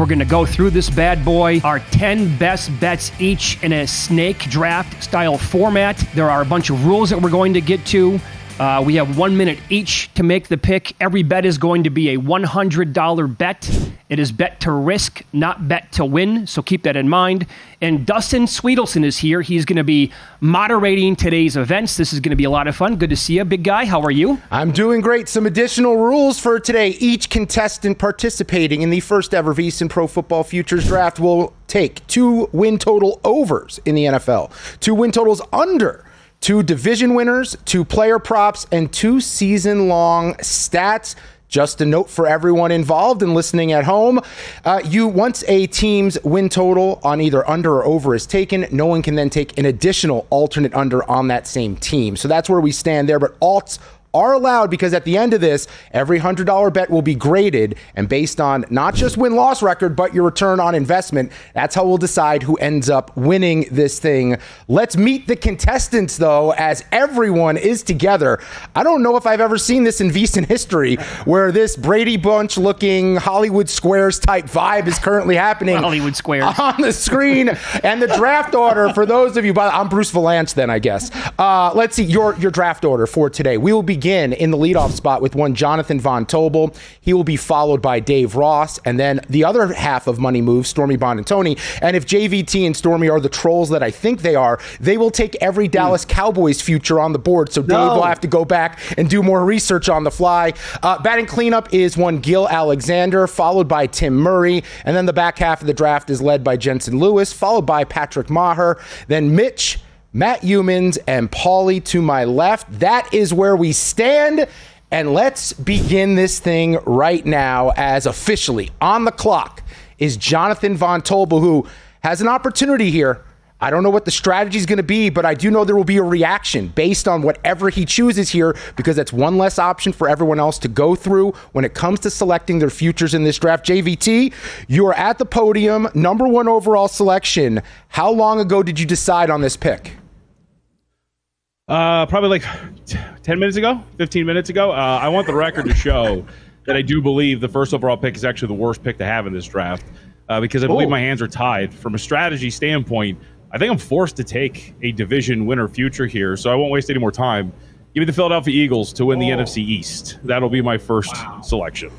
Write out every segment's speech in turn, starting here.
We're going to go through this bad boy, our 10 best bets each in a snake draft style format. There are a bunch of rules that we're going to get to. We have 1 minute each to make the pick. Every bet is going to be a $100 bet. It is bet to risk, not bet to win, so keep that in mind. And Dustin Sweetelson is here. He's going to be moderating today's events. This is going to be a lot of fun. Good to see you, big guy. How are you? I'm doing great. Some additional rules for today. Each contestant participating in the first ever VSiN Pro Football Futures Draft will take 2 win total overs in the NFL, 2 win totals under, 2 division winners, 2 player props, and 2 season-long stats. Just a note for everyone involved and listening at home. Once a team's win total on either under or over is taken, no one can then take an additional alternate under on that same team. So that's where we stand there. But alts are allowed because at the end of this, every $100 bet will be graded and based on not just win-loss record, but your return on investment. That's how we'll decide who ends up winning this thing. Let's meet the contestants, though, as everyone is together. I don't know if I've ever seen this in VSiN history where this Brady Bunch-looking Hollywood Squares type vibe is currently happening. Hollywood Squares. On the screen. And the draft order, for those of you, I'm Bruce Valanche then, I guess. Let's see, your draft order for today. We will begin in the leadoff spot with one Jonathan Von Tobel. He will be followed by Dave Ross, and then the other half of Money Moves, Stormy Bonantoni. And if JVT and Stormy are the trolls that I think they are, they will take every Dallas Cowboys future on the board. So Dave will have to go back and do more research on the fly. Batting cleanup is one Gil Alexander, followed by Tim Murray, and then the back half of the draft is led by Jensen Lewis, followed by Patrick Maher, then Mitch, Matt Humans, and Paulie to my left. That is where we stand. And let's begin this thing right now, as officially on the clock is Jonathan Von Tobel, who has an opportunity here. I don't know what the strategy is going to be, but I do know there will be a reaction based on whatever he chooses here, because that's one less option for everyone else to go through when it comes to selecting their futures in this draft. JVT, you are at the podium, number 1 overall selection. How long ago did you decide on this pick? Probably like 10 minutes ago, 15 minutes ago. I want the record to show that I do believe the first overall pick is actually the worst pick to have in this draft, because I believe my hands are tied. From a strategy standpoint, I think I'm forced to take a division winner future here, so I won't waste any more time. Give me the Philadelphia Eagles to win the NFC East. That'll be my first selection.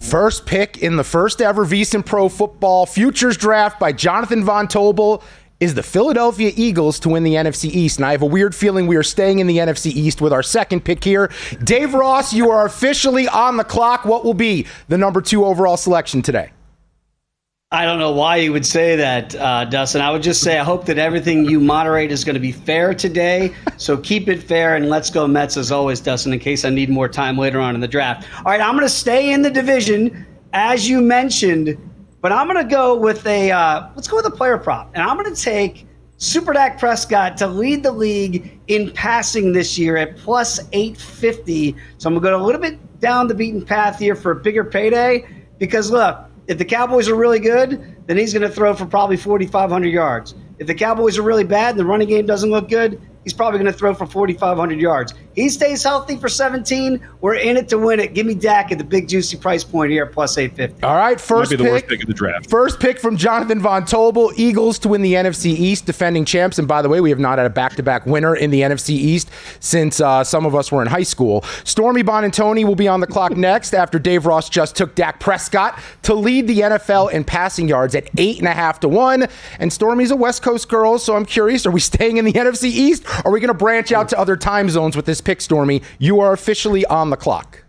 First pick in the first ever VSiN Pro Football Futures Draft by Jonathan Von Tobel is the Philadelphia Eagles to win the NFC East. And I have a weird feeling we are staying in the NFC East with our second pick here. Dave Ross, you are officially on the clock. What will be the number 2 overall selection today? I don't know why you would say that, Dustin. I would just say I hope that everything you moderate is going to be fair today. So keep it fair, and let's go Mets as always, Dustin, in case I need more time later on in the draft. All right, I'm going to stay in the division, as you mentioned, but I'm going to go with let's go with a player prop. And I'm going to take Super Dak Prescott to lead the league in passing this year at plus 850. So I'm going to go a little bit down the beaten path here for a bigger payday, because look, if the Cowboys are really good, then he's going to throw for probably 4,500 yards. If the Cowboys are really bad and the running game doesn't look good, he's probably going to throw for 4,500 yards. He stays healthy for 17. We're in it to win it. Give me Dak at the big juicy price point here at plus 850. All right, first pick. Might be the worst pick of the draft. First pick from Jonathan Von Tobel. Eagles to win the NFC East, defending champs. And by the way, we have not had a back-to-back winner in the NFC East since some of us were in high school. Stormy Bonantoni will be on the clock next after Dave Ross just took Dak Prescott to lead the NFL in passing yards at 8.5 to 1. And Stormy's a West Coast girl, so I'm curious, are we staying in the NFC East? Or are we going to branch out to other time zones with this pick, Stormy? You are officially on the clock.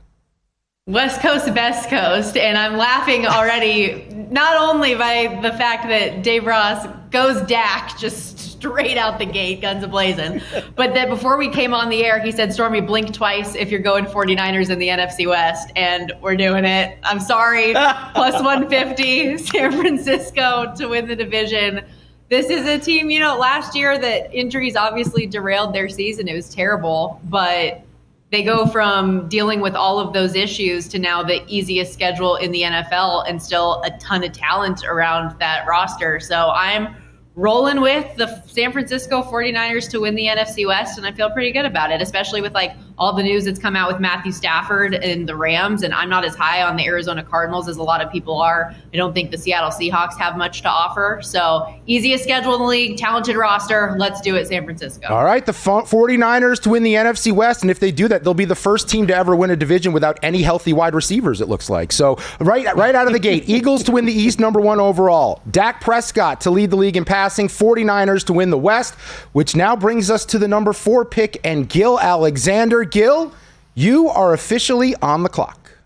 West Coast, best coast, and I'm laughing already, not only by the fact that Dave Ross goes Dak just straight out the gate, guns a-blazing, but that before we came on the air, he said, Stormy, blink twice if you're going 49ers in the NFC West, and we're doing it. I'm sorry, plus 150, San Francisco to win the division. This is a team, last year that injuries obviously derailed their season. It was terrible, but they go from dealing with all of those issues to now the easiest schedule in the NFL and still a ton of talent around that roster. So I'm rolling with the San Francisco 49ers to win the NFC West, and I feel pretty good about it, especially with all the news that's come out with Matthew Stafford and the Rams, and I'm not as high on the Arizona Cardinals as a lot of people are. I don't think the Seattle Seahawks have much to offer. So easiest schedule in the league, talented roster. Let's do it, San Francisco. All right, the 49ers to win the NFC West, and if they do that, they'll be the first team to ever win a division without any healthy wide receivers, it looks like. So right out of the gate, Eagles to win the East, number 1 overall. Dak Prescott to lead the league in passing, 49ers to win the West, which now brings us to the number 4 pick and Gil Alexander. Gil, you are officially on the clock.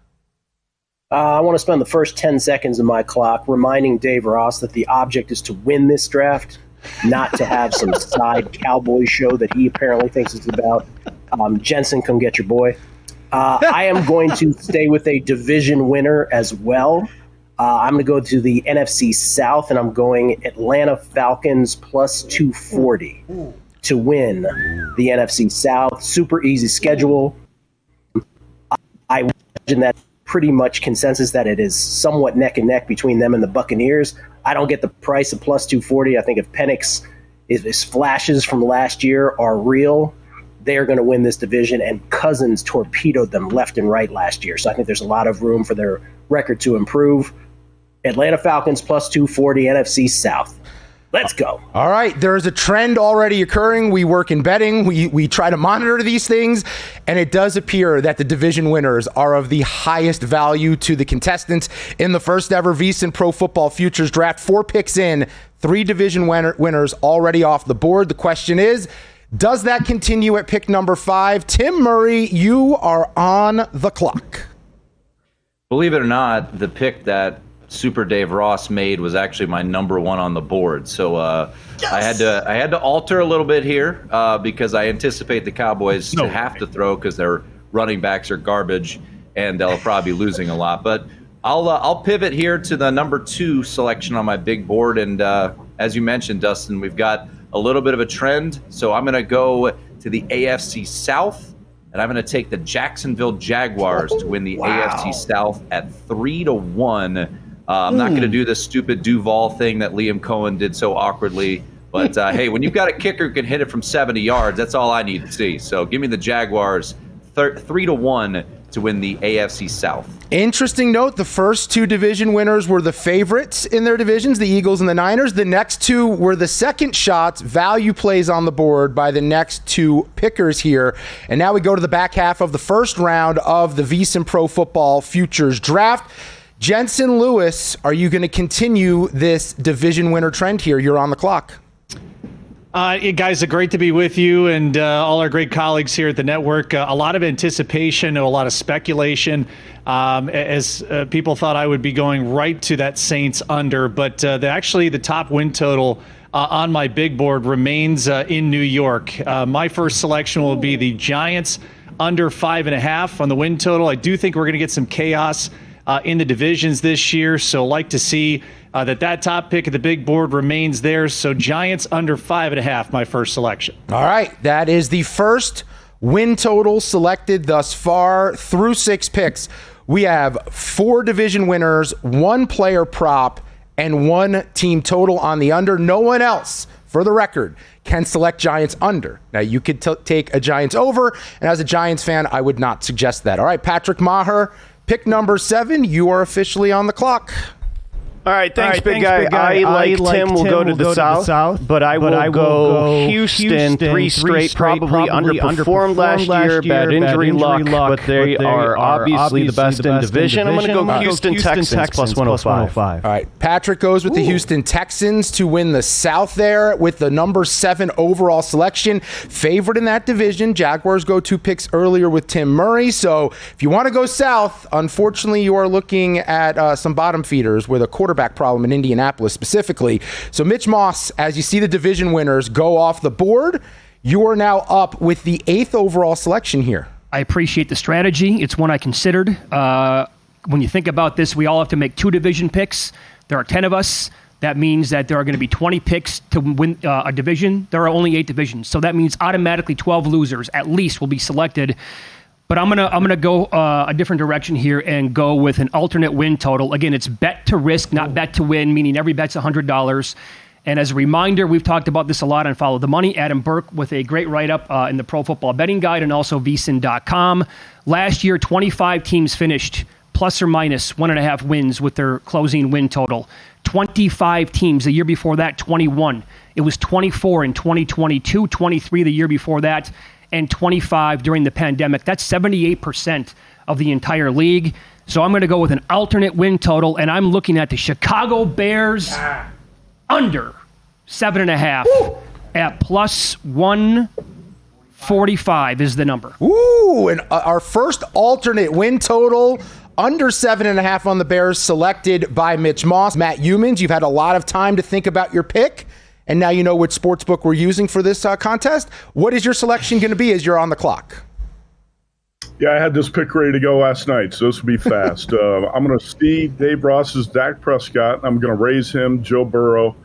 I want to spend the first 10 seconds of my clock reminding Dave Ross that the object is to win this draft, not to have some side cowboy show that he apparently thinks it's about. Jensen, come get your boy. I am going to stay with a division winner as well. I'm going to go to the NFC South, and I'm going Atlanta Falcons plus 240 to win the NFC South. Super easy schedule. I imagine that pretty much consensus that it is somewhat neck and neck between them and the Buccaneers. I don't get the price of plus 240. I think if Penix is flashes from last year are real, they are going to win this division, and Cousins torpedoed them left and right last year. So I think there's a lot of room for their record to improve. Atlanta Falcons plus 240, NFC South. Let's go. All right, there is a trend already occurring. We work in betting. We try to monitor these things, and it does appear that the division winners are of the highest value to the contestants in the first ever VSiN Pro Football Futures Draft. 4 picks in, 3 division winners already off the board. The question is, does that continue at pick number 5? Tim Murray, you are on the clock. Believe it or not, the pick that Super Dave Ross made was actually my number 1 on the board. So yes! I had to alter a little bit here because I anticipate the Cowboys to have to throw because their running backs are garbage and they'll probably be losing a lot. But I'll pivot here to the number 2 selection on my big board. And as you mentioned, Dustin, we've got a little bit of a trend. So I'm going to go to the AFC South, and I'm going to take the Jacksonville Jaguars to win the AFC South at 3-1. I'm not going to do the stupid Duval thing that Liam Cohen did so awkwardly. But, hey, when you've got a kicker who can hit it from 70 yards, that's all I need to see. So give me the Jaguars 3-1 to win the AFC South. Interesting note, the first 2 division winners were the favorites in their divisions, the Eagles and the Niners. The next 2 were the second shots, value plays on the board by the next 2 pickers here. And now we go to the back half of the first round of the VSiN Pro Football Futures Draft. Jensen Lewis, are you going to continue this division winner trend here? You're on the clock. Guys, great to be with you and all our great colleagues here at the network. A lot of anticipation, a lot of speculation, as people thought I would be going right to that Saints under. But actually, the top win total on my big board remains in New York. My first selection will be the Giants under 5.5 on the win total. I do think we're going to get some chaos in the divisions this year, so like to see that top pick of the big board remains there. So Giants under 5.5, my first selection. All right, that is the first win total selected thus far through 6 picks. We have 4 division winners, 1 player prop, and 1 team total on the under. No one else, for the record, can select Giants under. Now, you could take a Giants over, and as a Giants fan, I would not suggest that. All right, Patrick Maher, pick number 7, you are officially on the clock. All right, thanks, big guy. I like Tim will go to the South, but I will go Houston 3 straight, probably underperformed last year, bad injury luck, but they are obviously the best in division. I'm going to go Houston Texans plus 105. All right, Patrick goes with the Houston Texans to win the South there with the number 7 overall selection. Favorite in that division. Jaguars go 2 picks earlier with Tim Murray. So if you want to go South, unfortunately, you are looking at some bottom feeders with a quarterback problem in Indianapolis specifically. So Mitch Moss, as you see the division winners go off the board, you are now up with the 8th overall selection here. I appreciate the strategy. It's one I considered. When you think about this, we all have to make 2 division picks. There are 10 of us. That means that there are going to be 20 picks to win a division. There are only 8 divisions. So that means automatically 12 losers at least will be selected. But I'm gonna go a different direction here and go with an alternate win total. Again, it's bet to risk, not bet to win, meaning every bet's $100. And as a reminder, we've talked about this a lot on Follow the Money. Adam Burke with a great write-up in the Pro Football Betting Guide and also VSiN.com. Last year, 25 teams finished plus or minus 1.5 wins with their closing win total. 25 teams. The year before that, 21. It was 24 in 2022, 23 the year before that, and 25 during the pandemic. That's 78% of the entire league. So I'm going to go with an alternate win total, and I'm looking at the Chicago Bears under 7.5 at plus 145 is the number. Ooh, and our first alternate win total under 7.5 on the Bears, selected by Mitch Moss. Matt Humans, you've had a lot of time to think about your pick, and now you know which sportsbook we're using for this contest. What is your selection going to be as you're on the clock? Yeah, I had this pick ready to go last night, so this will be fast. I'm going to see Dave Ross's Dak Prescott. I'm going to raise him, Joe Burrow.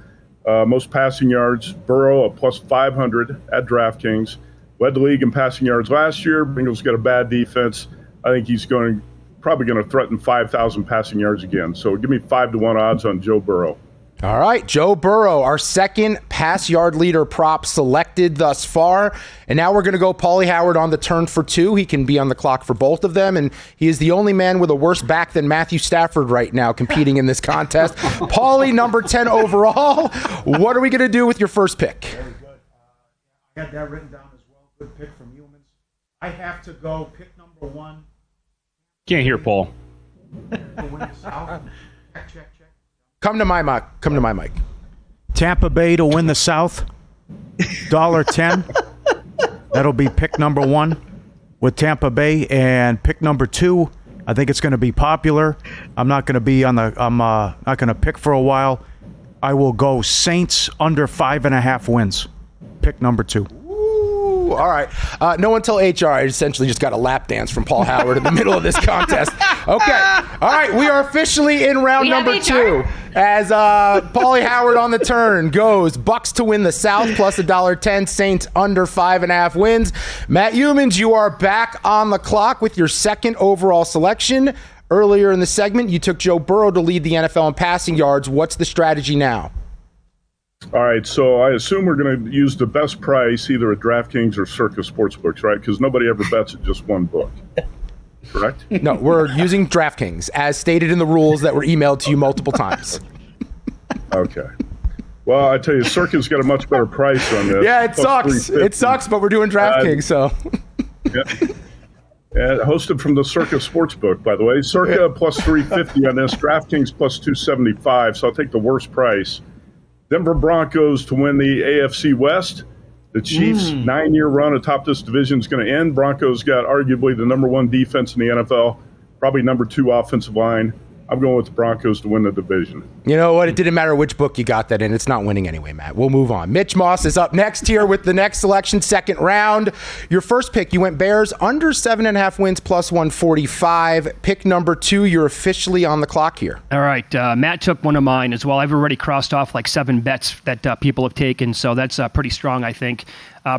Most passing yards, Burrow at plus 500 at DraftKings. Led the league in passing yards last year. Bengals got a bad defense. I think he's probably going to threaten 5,000 passing yards again. So give me 5-1 odds on Joe Burrow. All right, Joe Burrow, our second pass yard leader prop selected thus far. And now we're going to go Paulie Howard on the turn for two. He can be on the clock for both of them. And he is the only man with a worse back than Matthew Stafford right now competing in this contest. Paulie, number 10 overall. What are we going to do with your first pick? Very good. I got that written down as well. Good pick from Humans. I have to go pick number 1. Can't hear Paul. To win the South. Check. Come to my mic. Tampa Bay to win the South. $1.10. That'll be pick number 1 with Tampa Bay. And pick number 2, I think it's going to be popular. I'm not going to be on the. I'm not going to pick for a while. I will go Saints under 5.5 wins. Pick number 2. All right. No one tell HR. I essentially just got a lap dance from Paul Howard in the middle of this contest. Okay. All right. We are officially in round number 2 as Paulie Howard on the turn goes Bucks to win the South plus $1.10. Saints under 5.5 wins. Matt Humans, you are back on the clock with your second overall selection. Earlier in the segment, you took Joe Burrow to lead the NFL in passing yards. What's the strategy now? All right, so I assume we're going to use the best price either at DraftKings or Circus Sportsbooks, right? Because nobody ever bets at just one book, correct? No, we're using DraftKings, as stated in the rules that were emailed to you multiple times. Okay. Well, I tell you, Circus got a much better price on this. Yeah, it sucks. It sucks, but we're doing DraftKings, so. Yeah. And hosted from the Circus Sportsbook, by the way. Circa plus 350 on this, DraftKings plus 275, so I'll take the worst price. Denver Broncos to win the AFC West. The Chiefs' 9-year run atop this division is going to end. Broncos got arguably the number 1 defense in the NFL, probably number 2 offensive line. I'm going with the Broncos to win the division. You know what? It didn't matter which book you got that in. It's not winning anyway, Matt. We'll move on. Mitch Moss is up next here with the next selection, second round. Your first pick, you went Bears under 7.5 wins plus 145. Pick number 2, you're officially on the clock here. All right. Matt took one of mine as well. I've already crossed off like 7 bets that people have taken, so that's pretty strong, I think.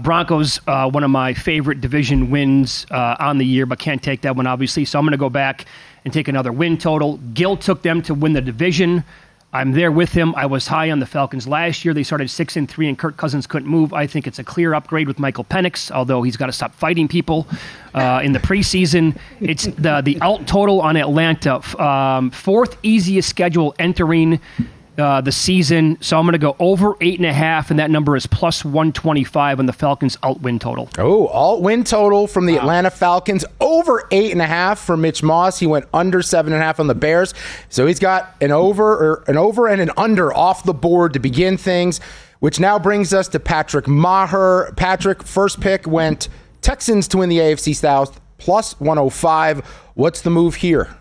Broncos, one of my favorite division wins on the year, but can't take that one, obviously. So I'm going to go back and take another win total. Gil took them to win the division. I'm there with him. I was high on the Falcons last year. They started 6-3, and Kirk Cousins couldn't move. I think it's a clear upgrade with Michael Penix, although he's got to stop fighting people in the preseason. It's the alt total on Atlanta, 4th easiest schedule entering the season. So I'm going to go over 8.5, and that number is plus 125 on the Falcons alt win total. Oh, alt win total from the Atlanta Falcons, over 8.5 for Mitch Moss. He went under 7.5 on the Bears. So he's got an over and an under off the board to begin things, which now brings us to Patrick Maher. Patrick, first pick went Texans to win the AFC South, plus 105. What's the move here?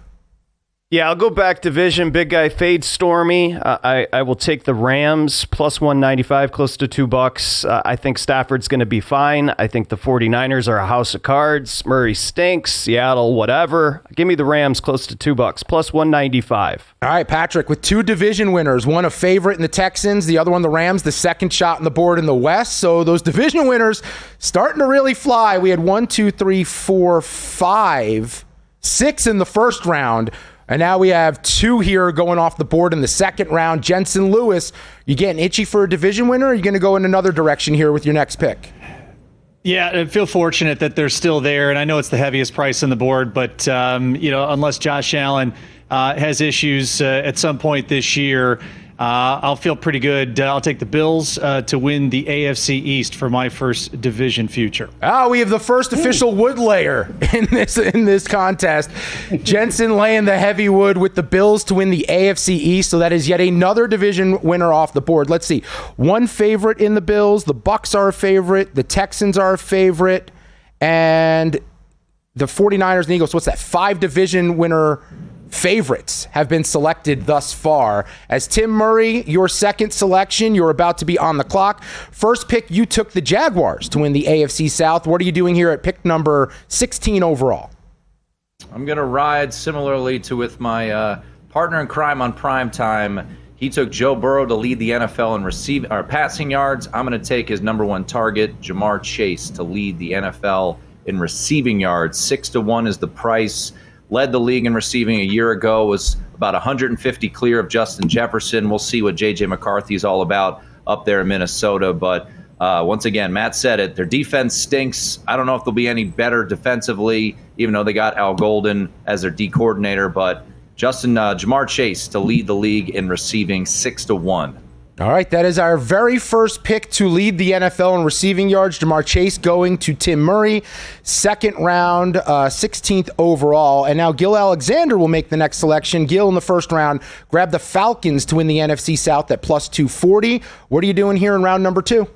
Yeah, I'll go back division. Big guy fade Stormy. I will take the Rams plus 195, close to $2. I think Stafford's going to be fine. I think the 49ers are a house of cards. Murray stinks. Seattle, whatever. Give me the Rams close to $2, plus 195. All right, Patrick, with 2 division winners, one a favorite in the Texans, the other one the Rams, the second shot on the board in the West. So those division winners starting to really fly. We had 1, 2, 3, 4, 5, 6 in the first round. And now we have 2 here going off the board in the second round. Jensen Lewis, you getting itchy for a division winner, or are you going to go in another direction here with your next pick? Yeah, I feel fortunate that they're still there, and I know it's the heaviest price on the board, but unless Josh Allen has issues at some point this year, I'll feel pretty good. I'll take the Bills to win the AFC East for my first division future. We have the first official wood layer in this contest. Jensen laying the heavy wood with the Bills to win the AFC East, so that is yet another division winner off the board. Let's see. One favorite in the Bills. The Bucs are a favorite. The Texans are a favorite. And the 49ers and Eagles. So what's that? 5 division winner favorites have been selected thus far. As Tim Murray, your second selection, you're about to be on the clock. First pick, you took the Jaguars to win the AFC South. What are you doing here at pick number 16 overall? I'm going to ride similarly to with my partner in crime on prime time. He took Joe Burrow to lead the NFL in passing yards. I'm going to take his number 1 target, Ja'Marr Chase, to lead the NFL in receiving yards. 6-1 is the price. Led the league in receiving a year ago, was about 150 clear of Justin Jefferson. We'll see what J.J. McCarthy's all about up there in Minnesota. But once again, Matt said it, their defense stinks. I don't know if they'll be any better defensively, even though they got Al Golden as their D coordinator. But Ja'Marr Chase to lead the league in receiving 6-1. All right, that is our very first pick to lead the NFL in receiving yards. Ja'Marr Chase going to Tim Murray, second round, 16th overall. And now Gil Alexander will make the next selection. Gil in the first round grabbed the Falcons to win the NFC South at plus 240. What are you doing here in round number 2?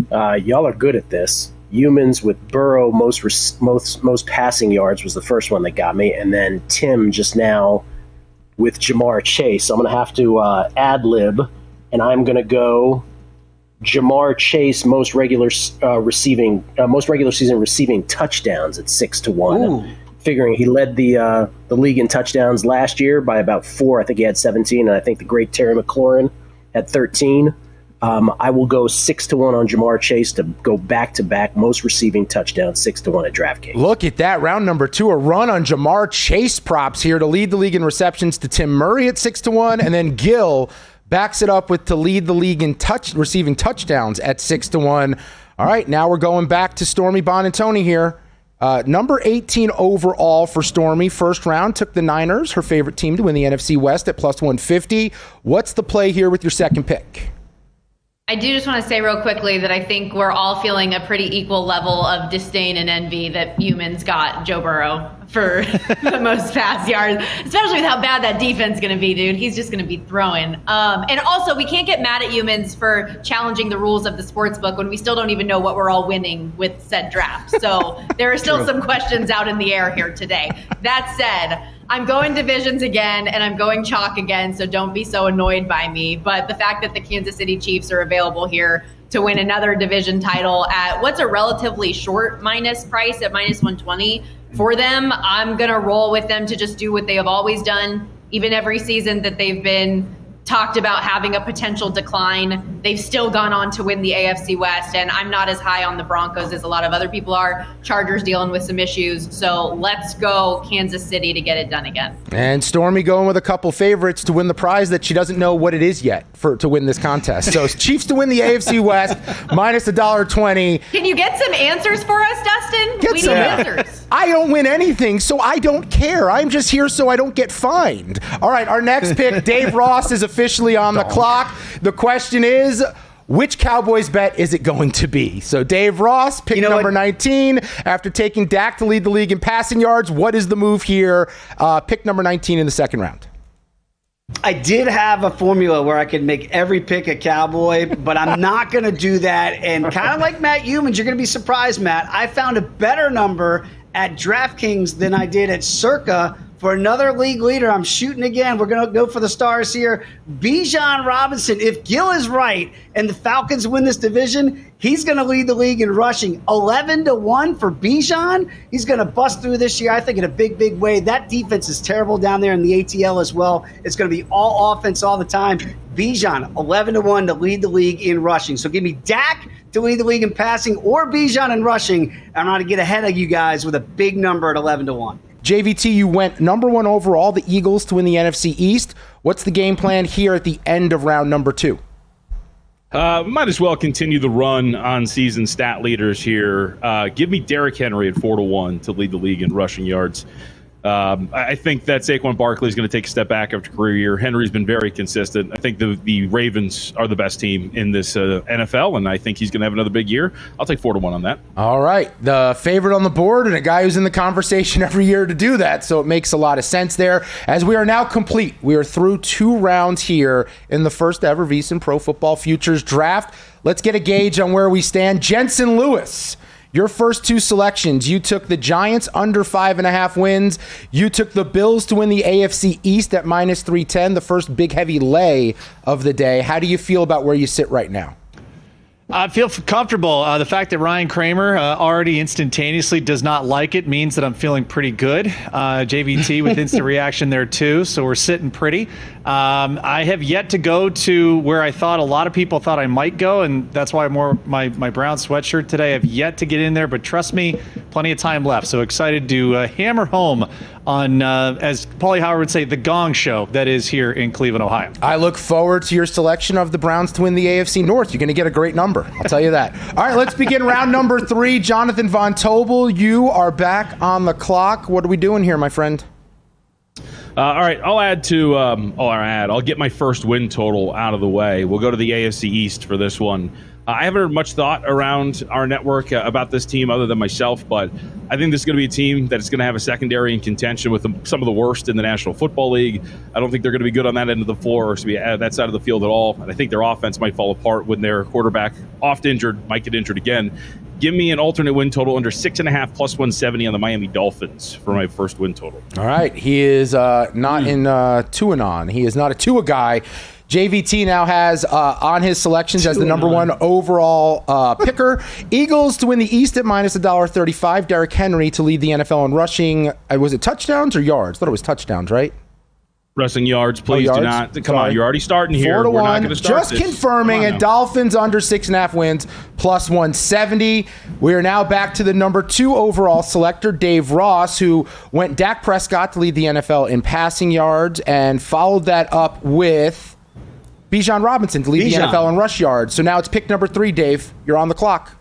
Y'all are good at this. Humans with Burrow, most passing yards was the first one that got me. And then Tim just now with Ja'Marr Chase. I'm going to have to ad-lib, and I'm going to go Ja'Marr Chase most regular season receiving touchdowns at 6-1. Ooh. Figuring he led the league in touchdowns last year by about 4. I think he had 17, and I think the great Terry McLaurin had 13. I will go 6-1 on Ja'Marr Chase to go back-to-back most receiving touchdowns, 6-1 at DraftKings. Look at that. Round number 2, a run on Ja'Marr Chase props here to lead the league in receptions to Tim Murray at 6-1, and then Gil backs it up with to lead the league in receiving touchdowns at 6-1. All right, now we're going back to Stormy Bonantoni here. Number 18 overall for Stormy. First round took the Niners, her favorite team, to win the NFC West at plus 150. What's the play here with your second pick? I do just want to say real quickly that I think we're all feeling a pretty equal level of disdain and envy that humans got Joe Burrow for the most pass yards, especially with how bad that defense is going to be, dude. He's just going to be throwing. And also, we can't get mad at humans for challenging the rules of the sports book when we still don't even know what we're all winning with said draft. So there are still some questions out in the air here today. That said, I'm going divisions again, and I'm going chalk again, so don't be so annoyed by me. But the fact that the Kansas City Chiefs are available here to win another division title at what's a relatively short minus price at minus 120 for them, I'm going to roll with them to just do what they have always done, even every season that they've been talked about having a potential decline. They've still gone on to win the AFC West, and I'm not as high on the Broncos as a lot of other people are. Chargers dealing with some issues, so let's go Kansas City to get it done again. And Stormy going with a couple favorites to win the prize that she doesn't know what it is yet to win this contest. So Chiefs to win the AFC West, minus $1.20. Can you get some answers for us, Dustin? We need answers. I don't win anything, so I don't care. I'm just here so I don't get fined. All right, our next pick, Dave Ross is officially on the clock. The question is, which Cowboys bet is it going to be? So Dave Ross, pick number 19. After taking Dak to lead the league in passing yards, what is the move here? Pick number 19 in the second round. I did have a formula where I could make every pick a Cowboy, but I'm not going to do that. And kind of like Matt Humans, you're going to be surprised, Matt. I found a better number at DraftKings than I did at Circa for another league leader. I'm shooting again. We're going to go for the stars here. Bijan Robinson. If Gil is right and the Falcons win this division, he's going to lead the league in rushing. 11-1 for Bijan. He's going to bust through this year, I think, in a big, big way. That defense is terrible down there in the ATL as well. It's going to be all offense all the time. Bijan, 11-1 to lead the league in rushing. So give me Dak to lead the league in passing or Bijan in rushing. I'm going to get ahead of you guys with a big number at 11-1. JVT, you went number 1 overall, the Eagles to win the NFC East. What's the game plan here at the end of round number 2? Might as well continue the run on season stat leaders here. Give me Derrick Henry at 4-1 to lead the league in rushing yards. I think that Saquon Barkley is going to take a step back after career year. Henry's been very consistent. I think the Ravens are the best team in this NFL, and I think he's going to have another big year. I'll take 4-1 on that. All right. The favorite on the board and a guy who's in the conversation every year to do that, so it makes a lot of sense there. As we are now complete, we are through 2 rounds here in the first ever VSiN Pro Football Futures Draft. Let's get a gauge on where we stand. Jensen Lewis, your first 2 selections, you took the Giants under 5.5 wins. You took the Bills to win the AFC East at minus 310, the first big heavy lay of the day. How do you feel about where you sit right now? I feel comfortable. The fact that Ryan Kramer already instantaneously does not like it means that I'm feeling pretty good. JVT with instant reaction there too, so we're sitting pretty. I have yet to go to where I thought a lot of people thought I might go, and that's why my brown sweatshirt today. I have yet to get in there, but trust me, plenty of time left. So excited to hammer home on, as Paulie Howard would say, the gong show that is here in Cleveland, Ohio. I look forward to your selection of the Browns to win the AFC North. You're going to get a great number. I'll tell you that. All right, let's begin round number 3. Jonathan Von Tobel, you are back on the clock. What are we doing here, my friend? All right, I'll get my first win total out of the way. We'll go to the AFC East for this one. I haven't heard much thought around our network about this team other than myself, but I think this is going to be a team that's going to have a secondary in contention with some of the worst in the National Football League. I don't think they're going to be good on that end of the floor or to be at that side of the field at all, and I think their offense might fall apart when their quarterback, oft injured, might get injured again. Give me an alternate win total under 6.5 plus 170 on the Miami Dolphins for my first win total. All right, he is not in Tuanon. He is not a Tua guy. JVT now has on his selections as the number 1 overall picker. Eagles to win the East at minus $1.35. Derrick Henry to lead the NFL in rushing. Was it touchdowns or yards? I thought it was touchdowns, right? Rushing yards, please yards? do not. Come on, you're already starting here. 4-1. We're not going to start Just this. confirming it. Dolphins under 6.5 wins plus 170. We are now back to the number 2 overall selector, Dave Ross, who went Dak Prescott to lead the NFL in passing yards and followed that up with Bijan Robinson to lead the NFL in rush yards. So now it's pick number 3, Dave. You're on the clock.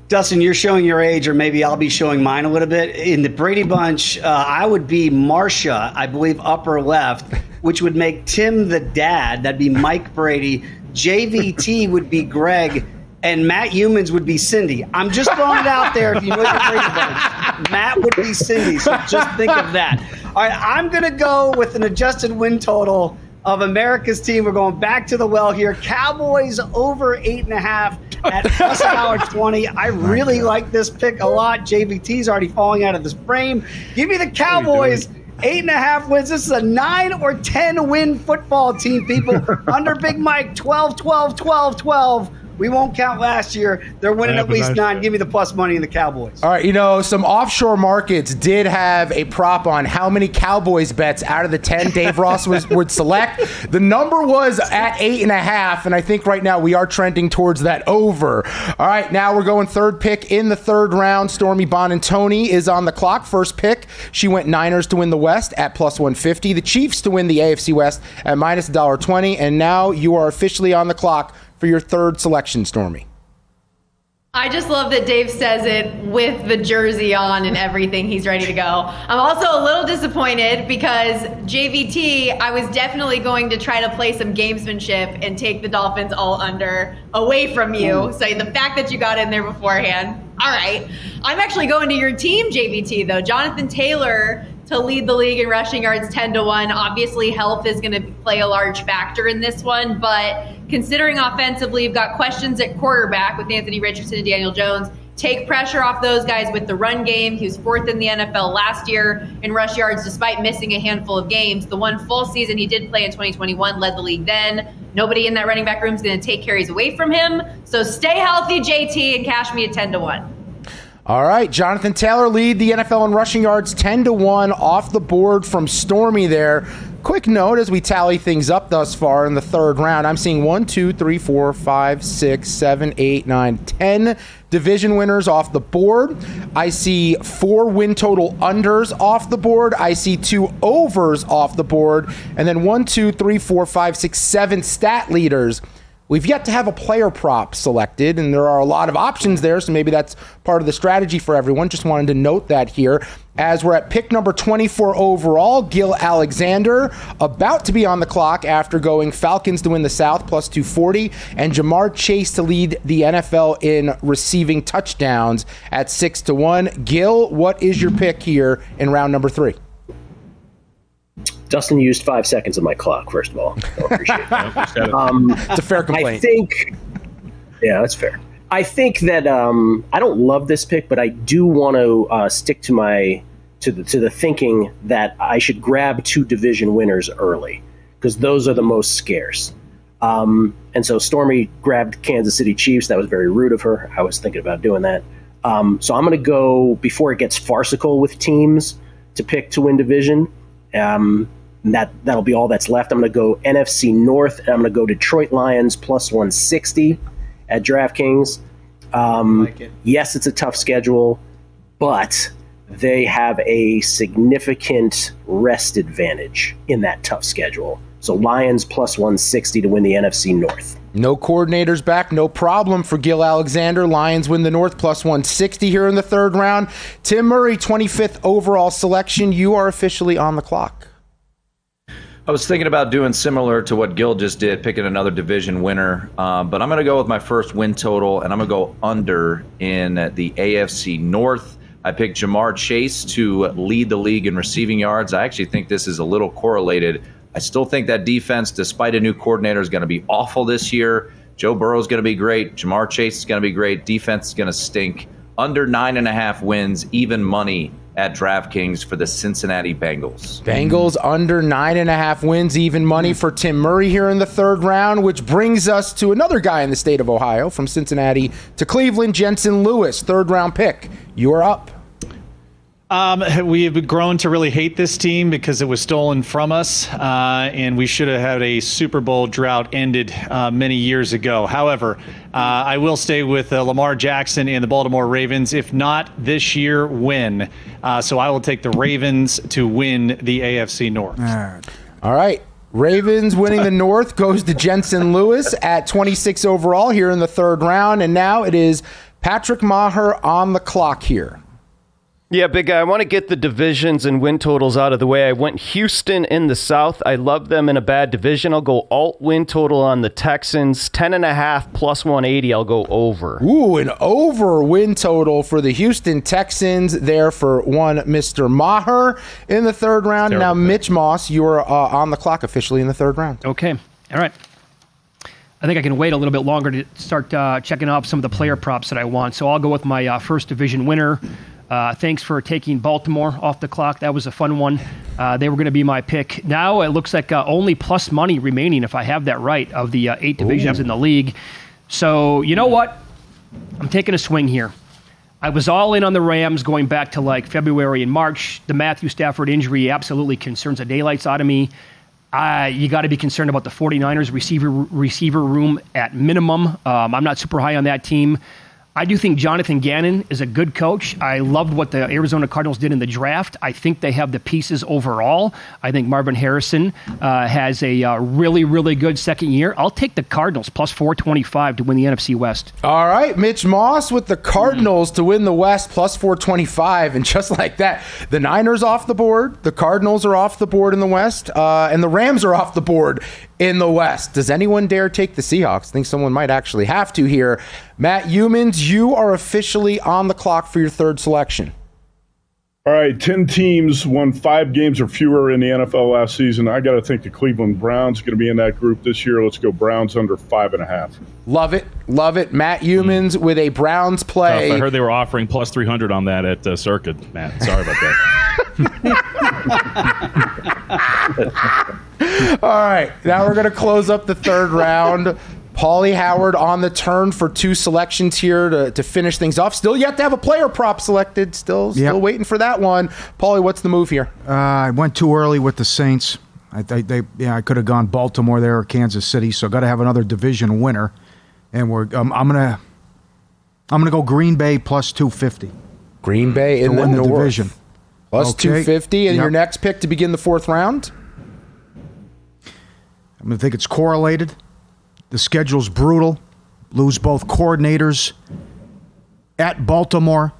Dustin, you're showing your age, or maybe I'll be showing mine a little bit. In the Brady Bunch, I would be Marsha, I believe, upper left, which would make Tim the dad. That'd be Mike Brady. JVT would be Greg, and Matt Humans would be Cindy. I'm just throwing it out there. If you know your Brady Bunch, Matt would be Cindy, so just think of that. All right, I'm going to go with an adjusted win total of America's team. We're going back to the well here. Cowboys over 8.5 at plus $1.20. I really like this pick a lot. JVT's already falling out of this frame. Give me the Cowboys. 8.5 wins. This is a 9 or 10 win football team, people. Under Big Mike, 12, 12, 12, 12. We won't count last year. They're winning at least 9. Give me the plus money in the Cowboys. All right, some offshore markets did have a prop on how many Cowboys bets out of the 10 Dave Ross would select. The number was at 8.5, and I think right now we are trending towards that over. All right, now we're going third pick in the third round. Stormy Bonantoni is on the clock. First pick, she went Niners to win the West at plus 150. The Chiefs to win the AFC West at minus $1.20, and now you are officially on the clock for your third selection, Stormy. I just love that Dave says it with the jersey on and everything. He's ready to go. I'm also a little disappointed because JVT, I was definitely going to try to play some gamesmanship and take the Dolphins all under away from you. So the fact that you got in there beforehand, all right. I'm actually going to your team, JVT, though. Jonathan Taylor to lead the league in rushing yards 10-1. Obviously, health is going to play a large factor in this one, but considering offensively, you've got questions at quarterback with Anthony Richardson and Daniel Jones. Take pressure off those guys with the run game. He was 4th in the NFL last year in rush yards despite missing a handful of games. The one full season he did play in 2021 led the league then. Nobody in that running back room is going to take carries away from him. So stay healthy, JT, and cash me at 10-1. All right, Jonathan Taylor lead the NFL in rushing yards 10-1 off the board from Stormy there. quick note as we tally things up thus far in the third round. I'm seeing 1, 2, 3, 4, 5, 6, 7, 8, 9, 10 division winners off the board. I see 4 win total unders off the board. I see 2 overs off the board. And then 1, 2, 3, 4, 5, 6, 7 stat leaders. We've yet to have a player prop selected, and there are a lot of options there, so maybe that's part of the strategy for everyone. Just wanted to note that here. As we're at pick number 24 overall, Gil Alexander, about to be on the clock after going Falcons to win the South, plus 240, and Ja'Marr Chase to lead the NFL in receiving touchdowns at 6-1. Gil, what is your pick here in round number 3? Dustin used 5 seconds of my clock, first of all. I appreciate it. It's a fair complaint. Yeah, that's fair. I think that I don't love this pick, but I do want to stick to the thinking that I should grab 2 division winners early because those are the most scarce. And so Stormy grabbed Kansas City Chiefs. That was very rude of her. I was thinking about doing that. So I'm going to go before it gets farcical with teams to pick to win division. That'll be all that's left. I'm going to go NFC North, and I'm going to go Detroit Lions plus 160 at DraftKings. Yes, it's a tough schedule, but they have a significant rest advantage in that tough schedule. So Lions plus 160 to win the NFC North. No coordinators back, no problem for Gil Alexander. Lions win the North plus 160 here in the third round. Tim Murray, 25th overall selection. You are officially on the clock. I was thinking about doing similar to what Gil just did, picking another division winner. But I'm going to go with my first win total, and I'm going to go under in the AFC North. I picked Ja'Marr Chase to lead the league in receiving yards. I actually think this is a little correlated. I still think that defense, despite a new coordinator, is going to be awful this year. Joe Burrow is going to be great. Ja'Marr Chase is going to be great. Defense is going to stink. Under 9.5 wins, even money at DraftKings for the Cincinnati Bengals. Bengals under 9.5 wins, even money for Tim Murray here in the third round, which brings us to another guy in the state of Ohio, from Cincinnati to Cleveland, Jensen Lewis, third round pick. You are up. We have grown to really hate this team because it was stolen from us, and we should have had a Super Bowl drought ended many years ago. However, I will stay with Lamar Jackson and the Baltimore Ravens. If not this year, when? So I will take the Ravens to win the AFC North. All right. Ravens winning the North goes to Jensen Lewis at 26 overall here in the third round. And now it is Patrick Maher on the clock here. Yeah, big guy, I want to get the divisions and win totals out of the way. I went Houston in the South. I love them in a bad division. I'll go alt win total on the Texans. 10.5 plus 180. I'll go over. Ooh, an over win total for the Houston Texans there for one Mr. Maher in the third round. Now, Mitch Moss, you're on the clock officially in the third round. Okay. All right. I think I can wait a little bit longer to start checking off some of the player props that I want. So I'll go with my first division winner. Thanks for taking Baltimore off the clock. That was a fun one. They were going to be my pick. Now it looks like only plus money remaining, if I have that right, of the 8 divisions in the league. So you know what? I'm taking a swing here. I was all in on the Rams going back to like February and March. The Matthew Stafford injury absolutely concerns the daylights out of me. You got to be concerned about the 49ers receiver room at minimum. I'm not super high on that team. I do think Jonathan Gannon is a good coach. I loved what the Arizona Cardinals did in the draft. I think they have the pieces overall. I think Marvin Harrison has a really, really good second year. I'll take the Cardinals plus 425 to win the NFC West. All right, Mitch Moss with the Cardinals to win the West plus 425. And just like that, the Niners off the board, the Cardinals are off the board in the West, and the Rams are off the board in the West. Does anyone dare take the Seahawks? I think someone might actually have to here. Matt Humans, you are officially on the clock for your third selection. All right, 10 teams won 5 games or fewer in the NFL last season. I got to think the Cleveland Browns are going to be in that group this year. Let's go Browns under 5.5. Love it. Love it. Matt Humans with a Browns play. I heard they were offering plus 300 on that at Circuit, Matt. Sorry about that. All right, now we're going to close up the third round. Paulie Howard on the turn for 2 selections here to finish things off. Still yet to have a player prop selected. Still waiting for that one. Paulie, what's the move here? I went too early with the Saints. I could have gone Baltimore there or Kansas City, so got to have another division winner. And I'm gonna go Green Bay plus 250. Green Bay in the North. Division. Plus 250. And your next pick to begin the fourth round? I'm going to think it's correlated. The schedule's brutal. Lose both coordinators. At Baltimore.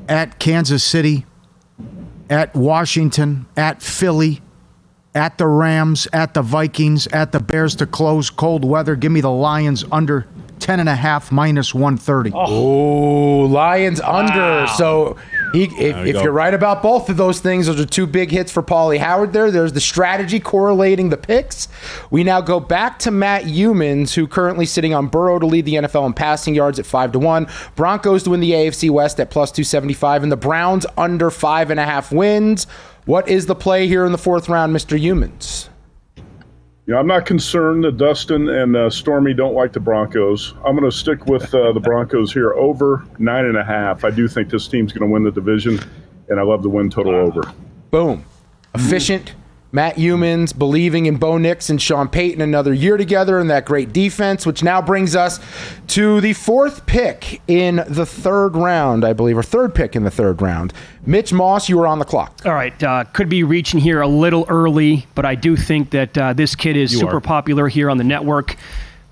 At Kansas City. At Washington. At Philly. At the Rams. At the Vikings. At the Bears to close. Cold weather. Give me the Lions under 10.5 minus 130. Oh, Lions under. So if you're right about both of those things, those are two big hits for Paulie Howard there. There's the strategy correlating the picks. We now go back to Matt Humans, who currently sitting on Burrow to lead the NFL in passing yards at 5-1. Broncos to win the AFC West at plus 275. And the Browns under 5.5 wins. What is the play here in the fourth round, Mr. Humans? Yeah, I'm not concerned that Dustin and Stormy don't like the Broncos. I'm going to stick with the Broncos here over 9.5. I do think this team's going to win the division, and I love the win total over. Boom. Efficient. Matt Humans believing in Bo Nix and Sean Payton another year together and that great defense, which now brings us to the fourth pick in the third round, I believe, or third pick in the third round. Mitch Moss, you are on the clock. All right. Could be reaching here a little early, but I do think that this kid is super popular here on the network.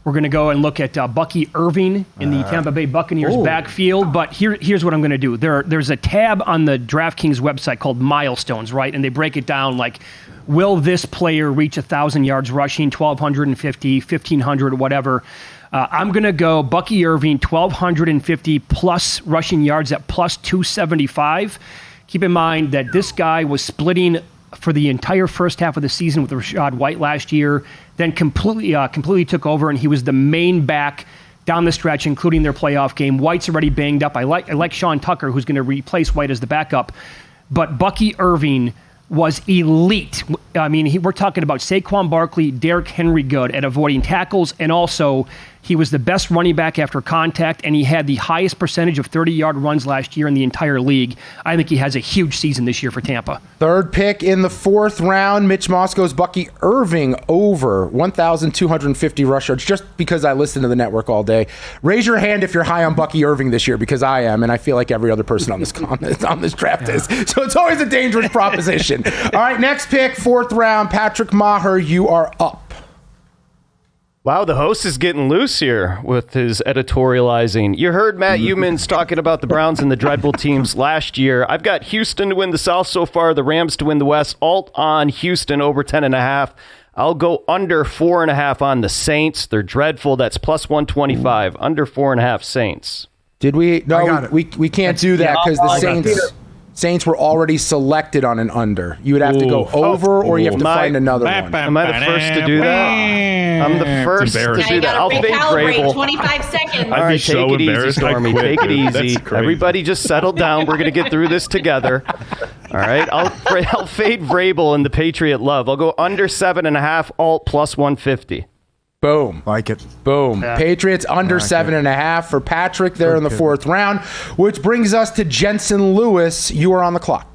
We're going to go and look at Bucky Irving in the Tampa Bay Buccaneers backfield. But here's what I'm going to do. There's a tab on the DraftKings website called Milestones, right? And they break it down like, will this player reach 1,000 yards rushing, 1,250, 1,500, whatever? I'm going to go Bucky Irving, 1,250 plus rushing yards at plus 275. Keep in mind that this guy was splitting for the entire first half of the season with Rachaad White last year, then completely took over, and he was the main back down the stretch, including their playoff game. White's already banged up. I like Sean Tucker, who's going to replace White as the backup. But Bucky Irving was elite. I mean, we're talking about Saquon Barkley, Derrick Henry good at avoiding tackles, and also he was the best running back after contact, and he had the highest percentage of 30-yard runs last year in the entire league. I think he has a huge season this year for Tampa. Third pick in the fourth round, Mitch Moss goes Bucky Irving over 1,250 rush yards, just because I listen to the network all day. Raise your hand if you're high on Bucky Irving this year, because I am, and I feel like every other person on this draft is. So it's always a dangerous proposition. All right, next pick, fourth round, Patrick Maher, you are up. Wow, the host is getting loose here with his editorializing. You heard Matt Humans talking about the Browns and the dreadful teams last year. I've got Houston to win the South so far, the Rams to win the West. Alt on Houston over 10.5. I'll go under 4.5 on the Saints. They're dreadful. That's plus 125. Under 4.5 Saints. Did we? No, we can't do that because the Saints were already selected on an under. You would have to go over, or you have to find another one. Am I the first to do that? I'm the first to do that. I'll fade Vrabel. 25 seconds. All right, take it easy, Stormy. Take it easy. Everybody just settle down. We're going to get through this together. All right, I'll fade Vrabel in the Patriot love. I'll go under 7.5, alt plus 150. Boom. Like it. Boom. Yeah. Patriots under 7.5 for Patrick there in the fourth round, which brings us to Jensen Lewis. You are on the clock.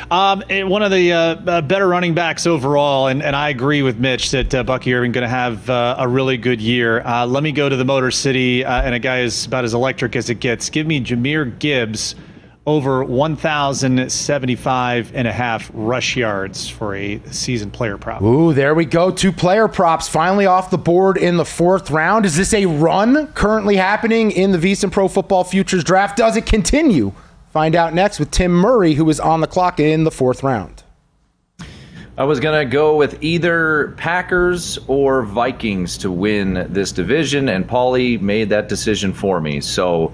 One of the better running backs overall, and I agree with Mitch that Bucky Irving going to have a really good year. Let me go to the Motor City, and a guy is about as electric as it gets. Give me Jahmyr Gibbs over 1,075.5 rush yards for a season player prop. Ooh, there we go. 2 player props finally off the board in the fourth round. Is this a run currently happening in the VSiN Pro Football Futures Draft? Does it continue? Find out next with Tim Murray, who is on the clock in the fourth round. I was going to go with either Packers or Vikings to win this division, and Paulie made that decision for me. So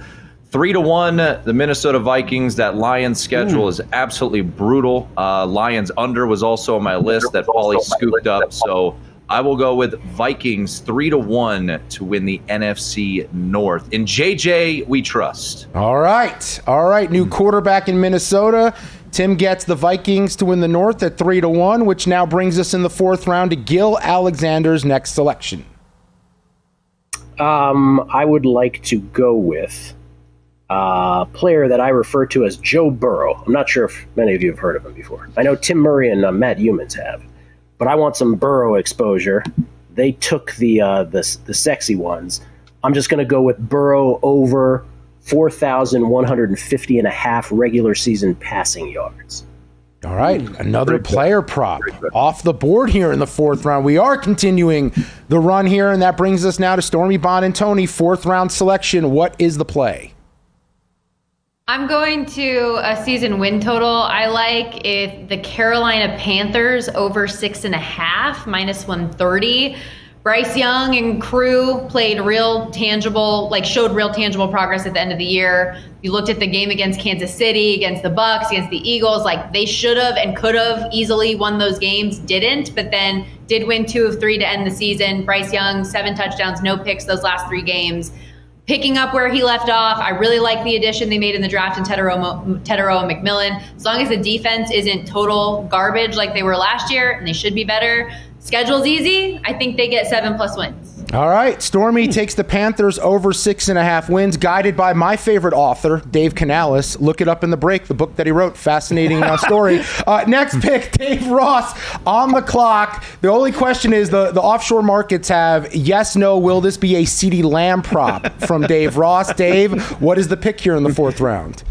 3-1, the Minnesota Vikings. That Lions schedule is absolutely brutal. Lions under was also on my list that Paulie scooped up. So I will go with Vikings 3-1 to win the NFC North. In JJ, we trust. All right. New quarterback in Minnesota. Tim gets the Vikings to win the North at 3-1, which now brings us in the fourth round to Gil Alexander's next selection. I would like to go with player that I refer to as Joe Burrow. I'm not sure if many of you have heard of him before. I know Tim Murray and Matt Humans have, but I want some Burrow exposure. They took the sexy ones. I'm just going to go with Burrow over 4,150 and a half regular season passing yards. All right, another player prop off the board here in the fourth round. We are continuing the run here, and that brings us now to Stormy Bond and Tony. Fourth round selection. What is the play? I'm going to a season win total. I like the Carolina Panthers over 6.5, minus 130. Bryce Young and crew played showed real tangible progress at the end of the year. You looked at the game against Kansas City, against the Bucs, against the Eagles, they should have and could have easily won those games, didn't, but then did win 2 of 3 to end the season. Bryce Young, 7 touchdowns, no picks those last 3 games. Picking up where he left off. I really like the addition they made in the draft in Tetairoa McMillan. As long as the defense isn't total garbage like they were last year, and they should be better. Schedule's easy. I think they get 7+ wins. All right. Stormy takes the Panthers over 6.5 wins, guided by my favorite author, Dave Canales. Look it up in the break, the book that he wrote. Fascinating story. Next pick, Dave Ross on the clock. The only question is the offshore markets have yes, no, will this be a CeeDee Lamb prop from Dave Ross? Dave, what is the pick here in the fourth round?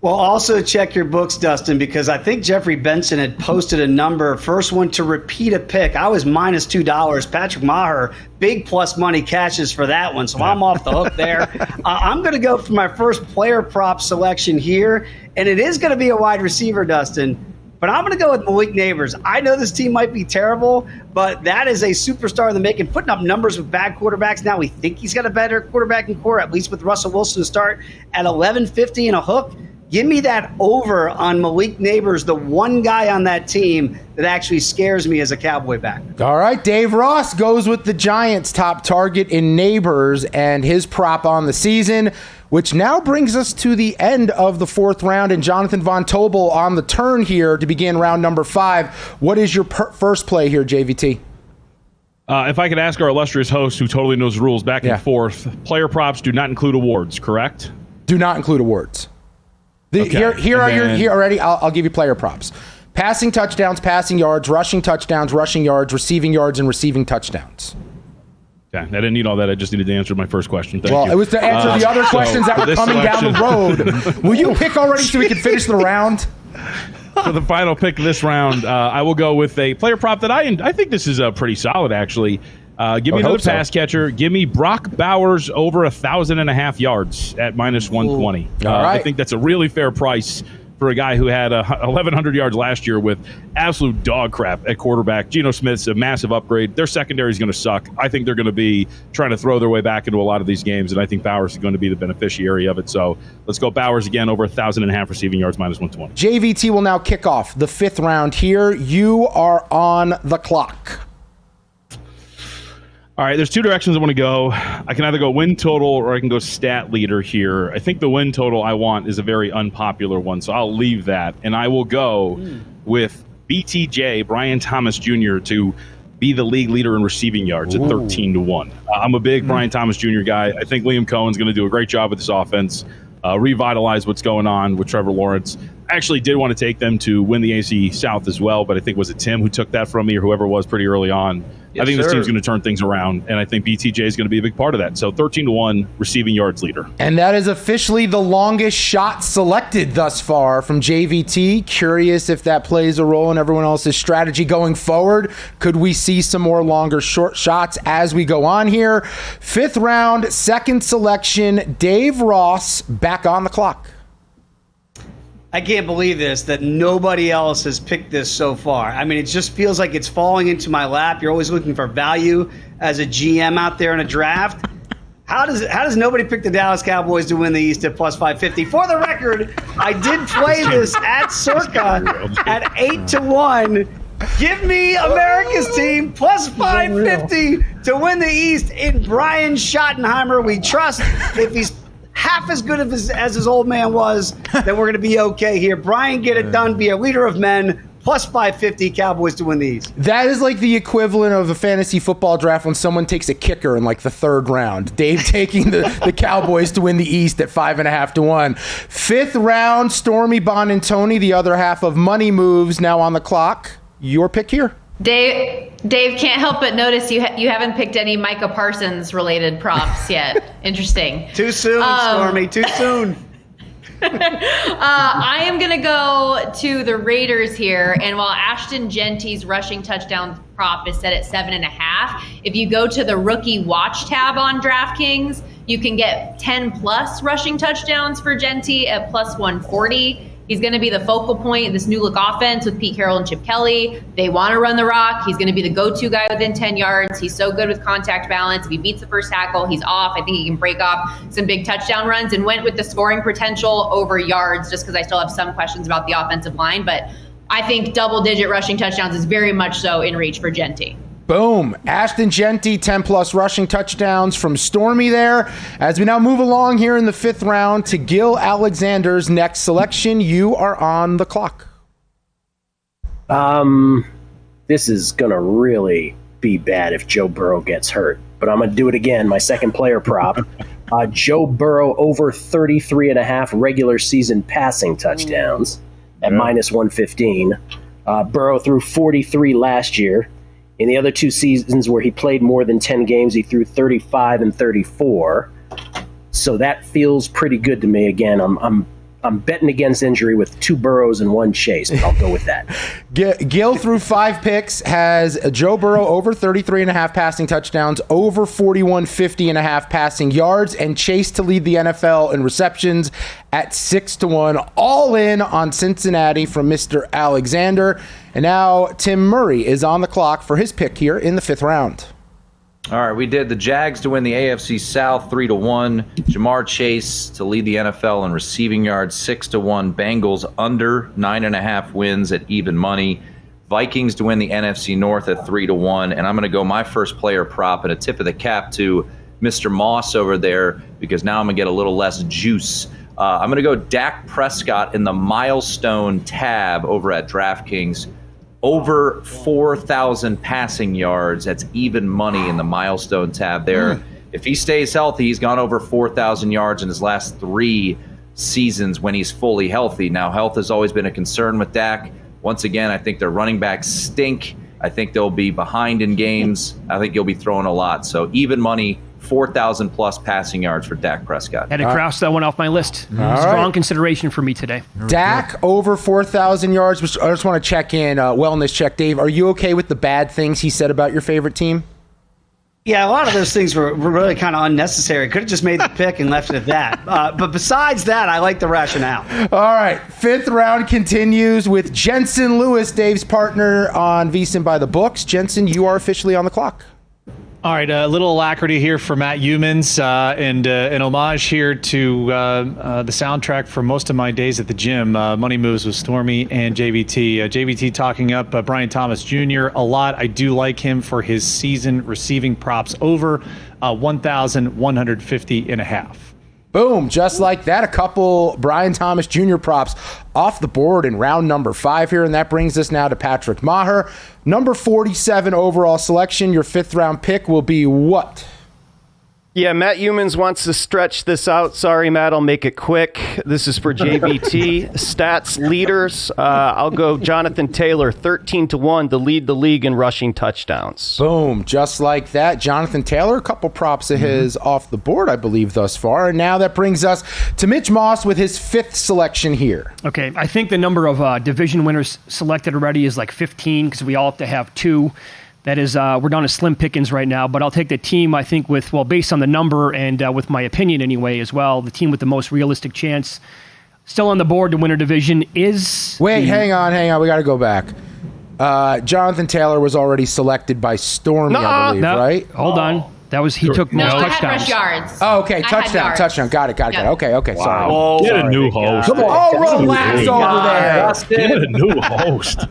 Well, also check your books, Dustin, because I think Jeffrey Benson had posted a number, first one to repeat a pick. I was minus $2. Patrick Maher, big plus money cashes for that one, so I'm off the hook there. I'm going to go for my first player prop selection here, and it is going to be a wide receiver, Dustin, but I'm going to go with Malik Nabers. I know this team might be terrible, but that is a superstar in the making, putting up numbers with bad quarterbacks. Now we think he's got a better quarterback in core, at least with Russell Wilson to start at 11.50 and a hook. Give me that over on Malik Nabers, the one guy on that team that actually scares me as a Cowboy back. All right, Dave Ross goes with the Giants' top target in Nabers and his prop on the season, which now brings us to the end of the fourth round. And Jonathan Von Tobel on the turn here to begin round number 5. What is your first play here, JVT? If I could ask our illustrious host, who totally knows the rules back and forth, player props do not include awards, correct? Do not include awards. Okay. Here already. I'll give you player props: passing touchdowns, passing yards, rushing touchdowns, rushing yards, receiving yards, and receiving touchdowns. Okay, I didn't need all that. I just needed to answer my first question. Thank you. It was to answer the other questions that were coming down the road. Will you pick already so we can finish the round? For the final pick of this round, I will go with a player prop that I think this is pretty solid, actually. Give me another pass catcher. Give me Brock Bowers over 1,500 yards at minus 120. All right. I think that's a really fair price for a guy who had 1,100 yards last year with absolute dog crap at quarterback. Geno Smith's a massive upgrade. Their secondary is going to suck. I think they're going to be trying to throw their way back into a lot of these games, and I think Bowers is going to be the beneficiary of it. So let's go Bowers again over 1,500 receiving yards, minus 120. JVT will now kick off the fifth round here. You are on the clock. All right, there's 2 directions I want to go. I can either go win total or I can go stat leader here. I think the win total I want is a very unpopular one, so I'll leave that. And I will go with BTJ, Brian Thomas Jr., to be the league leader in receiving yards at 13-1. I'm a big Brian Thomas Jr. guy. I think Liam Cohen's going to do a great job with this offense, revitalize what's going on with Trevor Lawrence. I actually did want to take them to win the AFC South as well, but I think was it Tim who took that from me or whoever it was pretty early on. Yes, I think this team's going to turn things around, and I think BTJ is going to be a big part of that. So 13-1 receiving yards leader. And that is officially the longest shot selected thus far from JVT. Curious if that plays a role in everyone else's strategy going forward. Could we see some more longer short shots as we go on here? Fifth round, second selection, Dave Ross back on the clock. I can't believe this, that nobody else has picked this so far. I mean, it just feels like it's falling into my lap. You're always looking for value as a GM out there in a draft. How does nobody pick the Dallas Cowboys to win the East at plus 550? For the record, I did play this at Circa at 8-1. Give me America's team plus 550 to win the East in Brian Schottenheimer. We trust if he's half as good as his old man was, then we're going to be okay here. Brian, get it done. Be a leader of men. plus 550 Cowboys to win the East. That is like the equivalent of a fantasy football draft when someone takes a kicker in like the third round. Dave taking the Cowboys to win the East at 5.5 to 1. Fifth round, Stormy Bonantoni, the other half of Money Moves, now on the clock. Your pick here. Dave can't help but notice you haven't picked any Micah Parsons related props yet. Interesting. Too soon, Stormy. Too soon. I am going to go to the Raiders here, and while Ashton Genty's rushing touchdown prop is set at 7.5, if you go to the rookie watch tab on DraftKings, you can get 10 plus rushing touchdowns for Genty at plus 140. He's going to be the focal point of this new look offense with Pete Carroll and Chip Kelly. They want to run the rock. He's going to be the go-to guy within 10 yards. He's so good with contact balance. If he beats the first tackle, he's off. I think he can break off some big touchdown runs, and went with the scoring potential over yards just because I still have some questions about the offensive line. But I think double-digit rushing touchdowns is very much so in reach for Genty. Boom. Ashton Genty, 10-plus rushing touchdowns from Stormy there. As we now move along here in the fifth round to Gil Alexander's next selection, you are on the clock. This is going to really be bad if Joe Burrow gets hurt, but I'm going to do it again. My second player prop, Joe Burrow over 33.5 regular season passing touchdowns at minus 115. Burrow threw 43 last year. In the other two seasons where he played more than 10 games, he threw 35 and 34. So that feels pretty good to me. Again, I'm betting against injury with 2 Burrows and 1 Chase, but I'll go with that. Gil through 5 picks has Joe Burrow over 33.5 passing touchdowns, over 41.50.5 passing yards, and Chase to lead the NFL in receptions at 6 to 1. All in on Cincinnati from Mr. Alexander. And now Tim Murray is on the clock for his pick here in the fifth round. All right, we did the Jags to win the AFC South 3 to 1. Ja'Marr Chase to lead the NFL in receiving yards 6 to 1. Bengals under 9.5 wins at even money. Vikings to win the NFC North at 3 to 1. And I'm going to go my first player prop and a tip of the cap to Mr. Moss over there because now I'm going to get a little less juice. I'm going to go Dak Prescott in the milestone tab over at DraftKings. Over 4,000 passing yards. That's even money in the milestone tab there. If he stays healthy, he's gone over 4,000 yards in his last 3 seasons when he's fully healthy. Now, health has always been a concern with Dak. Once again, I think their running backs stink. I think they'll be behind in games. I think he'll be throwing a lot. So even money, 4,000 plus passing yards for Dak Prescott. Had to cross that one off my list. Strong consideration for me today. Dak over 4,000 yards. I just want to check in, wellness check. Dave, are you okay with the bad things he said about your favorite team? Yeah, a lot of those things were really kind of unnecessary. Could have just made the pick and left it at that. But besides that, I like the rationale. All right, fifth round continues with Jensen Lewis, Dave's partner on VSiN by the Books. Jensen, you are officially on the clock. All right, a little alacrity here for Matt Humans and an homage here to the soundtrack for most of my days at the gym, Money Moves with Stormy and JVT. JVT talking up Brian Thomas Jr. a lot. I do like him for his season receiving props over 1,150.5. Boom, just like that. A couple Brian Thomas Jr. props off the board in round number 5 here, and that brings us now to Patrick Maher. Number 47 overall selection. Your fifth round pick will be what? Yeah, Matt Humans wants to stretch this out. Sorry, Matt, I'll make it quick. This is for JVT. Stats leaders. I'll go Jonathan Taylor, 13 to 1 to lead the league in rushing touchdowns. Boom, just like that. Jonathan Taylor, a couple props of his off the board, I believe, thus far. And now that brings us to Mitch Moss with his fifth selection here. Okay, I think the number of division winners selected already is like 15 because we all have to have 2. That is, we're down to slim pickings right now, but I'll take the team, I think, based on the number and with my opinion anyway as well, the team with the most realistic chance still on the board to win a division is... Wait, hang on. We got to go back. Jonathan Taylor was already selected by Stormy, I believe, right? Hold on. That was, he took most touchdowns. I had rush yards. Oh, okay, touchdown. Got it. Okay, sorry. Wow. Get a new host. Come on. Oh, relax over there. Get a new host.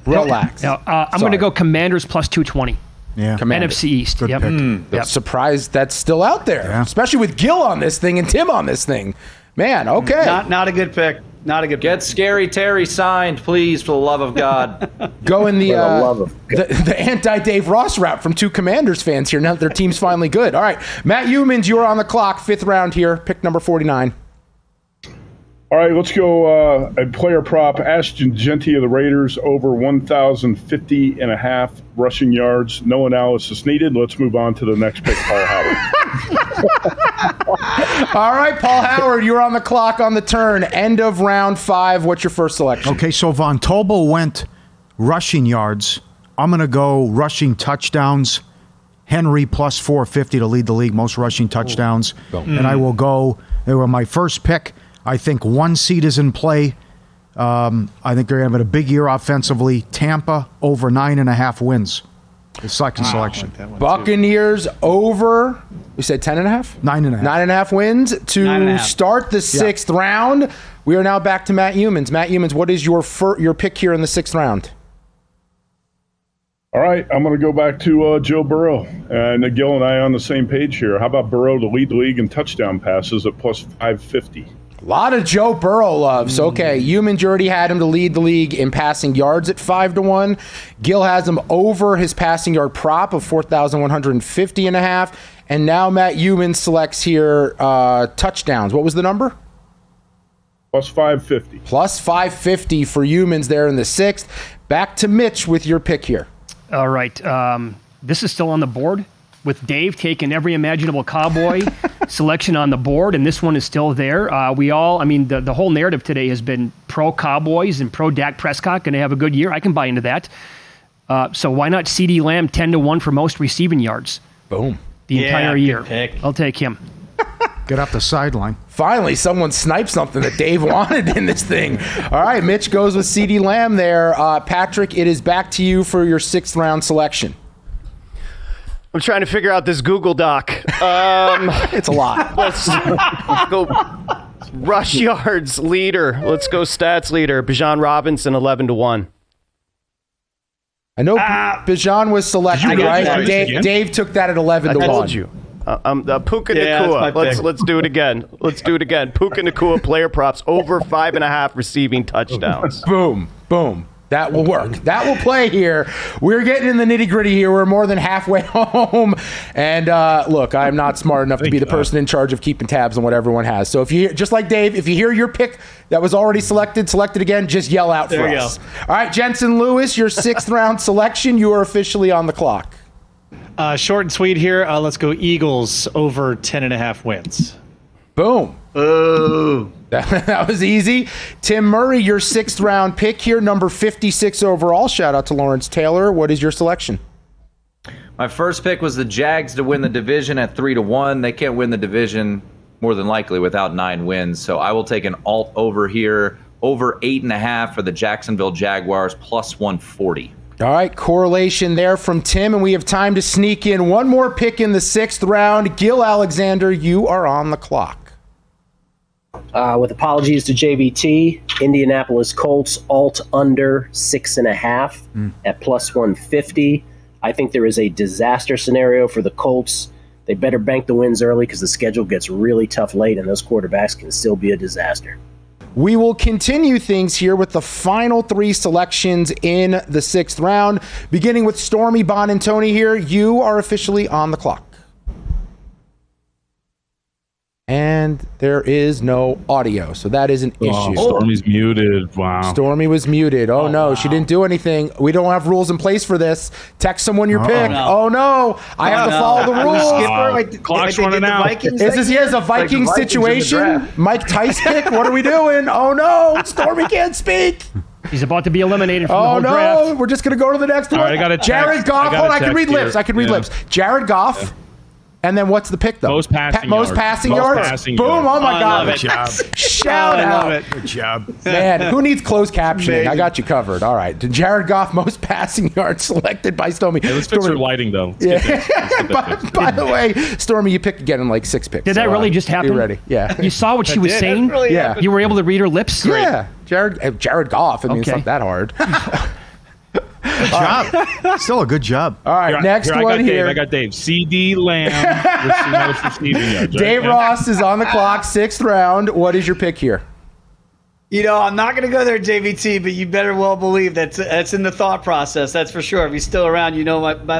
Relax. Now, I'm going to go Commanders plus 220. Yeah. NFC East. Good pick. Surprised that's still out there, especially with Gil on this thing and Tim on this thing. Man, okay. Not a good pick. Not a good Get Scary Terry signed, please, for the love of God. Go in the anti-Dave Ross route from two Commanders fans here now that their team's finally good. All right, Matt Humans, you are on the clock, 5th round here, pick number 49. All right, let's go a player prop. Ashton Genty of the Raiders over 1,050.5 rushing yards. No analysis needed. Let's move on to the next pick, Paul Howard. All right, Paul Howard, you're on the clock on the turn. End of round 5. What's your first selection? Okay, so Von Tobel went rushing yards. I'm going to go rushing touchdowns. Henry plus 450 to lead the league, most rushing touchdowns. And I will go, they were my first pick. I think 1 seed is in play. I think they're having a big year offensively. Tampa over 9.5 wins. The second selection. Buccaneers over, we said 10.5? 9.5. 9.5 wins to start the 6th round. We are now back to Matt Humans. Matt Humans, what is your pick here in the 6th round? All right, I'm going to go back to Joe Burrow. And Gil and I are on the same page here. How about Burrow to lead the league in touchdown passes at plus 550? A lot of Joe Burrow loves. Okay, Humans, you already had him to lead the league in passing yards at 5-1. Gil has him over his passing yard prop of 4,150.5. And now Matt Humans selects here touchdowns. What was the number? Plus 550. Plus 550 for Humans there in the 6th. Back to Mitch with your pick here. All right. This is still on the board with Dave taking every imaginable Cowboy selection on the board, and this one is still there. The whole narrative today has been pro-Cowboys and pro-Dak Prescott, going to have a good year. I can buy into that. So why not CeeDee Lamb 10-1 for most receiving yards? Boom. The entire year. I'll take him. Get off the sideline. Finally, someone sniped something that Dave wanted in this thing. All right, Mitch goes with CeeDee Lamb there. Patrick, it is back to you for your 6th round selection. I'm trying to figure out this Google Doc. It's a lot. Let's go rush yards leader. Let's go stats leader. Bijan Robinson 11-1. I know Bijan was selected, right? Dave took that at 11-1. I told you. Puka Nacua. Let's do it again. Puka Nacua player props over 5.5 receiving touchdowns. Boom. That will work. That will play here. We're getting in the nitty-gritty here. We're more than halfway home. And look, I'm not smart enough to be the person in charge of keeping tabs on what everyone has. So if you, just like Dave, if you hear your pick that was already selected again, just yell out for us. All right, Jensen Lewis, your 6th round selection. You are officially on the clock. Short and sweet here. Let's go Eagles over 10.5 wins. Boom. Ooh. That was easy. Tim Murray, your 6th round pick here, number 56 overall. Shout out to Lawrence Taylor. What is your selection? My first pick was the Jags to win the division at 3-1. They can't win the division more than likely without 9 wins. So I will take an alt over here, over 8.5 for the Jacksonville Jaguars, plus 140. All right, correlation there from Tim, and we have time to sneak in one more pick in the 6th round. Gil Alexander, you are on the clock. With apologies to JVT, Indianapolis Colts alt under 6.5 at plus 150. I think there is a disaster scenario for the Colts. They better bank the wins early because the schedule gets really tough late, and those quarterbacks can still be a disaster. We will continue things here with the final 3 selections in the 6th round. Beginning with Stormy Bonantoni here. You are officially on the clock. And there is no audio, so that is an issue. Stormy's muted. Wow. Stormy was muted. Oh, no, she didn't do anything. We don't have rules in place for this. Text someone your pick. Oh, no. I have to follow the rules. Clock's running out. Is this a Viking situation? Mike Tice pick? What are we doing? Oh, no. Stormy can't speak. He's about to be eliminated from the whole draft. Oh, no. We're just going to go to the next one. Right, I got a text. Jared Goff. I can read lips. Jared Goff. Yeah. And then what's the pick, though? Most passing yards. Boom. Oh, my God. Good job. Shout out. Love it. Good job. Man, who needs closed captioning? Amazing. I got you covered. All right. Jared Goff, most passing yards selected by Stormy. Hey, let's fix your lighting, though. By the way, Stormy, you picked again in like 6 picks. Did that really just happen? You ready? Yeah. You saw what she was saying? Really happened. You were able to read her lips? Yeah. Jared Goff. I mean, it's not that hard. Good job. Still a good job. All right, next one here. I got Dave. CeeDee Lamb. Most receiving yards, Dave Ross is on the clock, 6th round. What is your pick here? I'm not going to go there, JVT, but you better well believe that's in the thought process. That's for sure. If he's still around,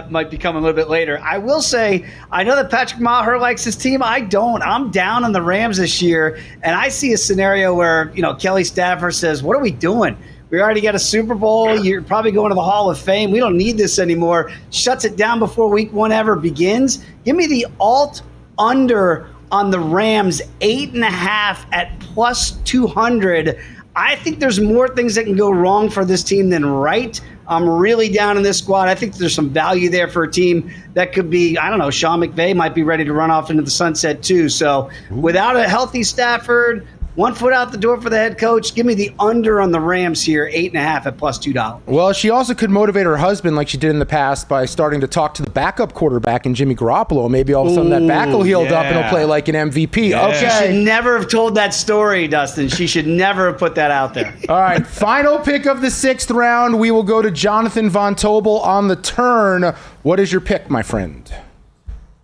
might be coming a little bit later. I will say, I know that Patrick Maher likes his team. I don't. I'm down on the Rams this year, and I see a scenario where, Kelly Stafford says, what are we doing? We already got a Super Bowl. You're probably going to the Hall of Fame. We don't need this anymore. Shuts it down before week 1 ever begins. Give me the alt under on the Rams, 8.5 at plus 200. I think there's more things that can go wrong for this team than right. I'm really down in this squad. I think there's some value there for a team that could be, I don't know, Sean McVay might be ready to run off into the sunset too. So without a healthy Stafford, 1 foot out the door for the head coach. Give me the under on the Rams here, 8.5 at plus $2. Well, she also could motivate her husband like she did in the past by starting to talk to the backup quarterback in Jimmy Garoppolo. Maybe all of a sudden that back will heal up and he'll play like an MVP. Yeah. Okay. She should never have told that story, Dustin. She should never have put that out there. All right, final pick of the 6th round. We will go to Jonathan Von Tobel on the turn. What is your pick, my friend?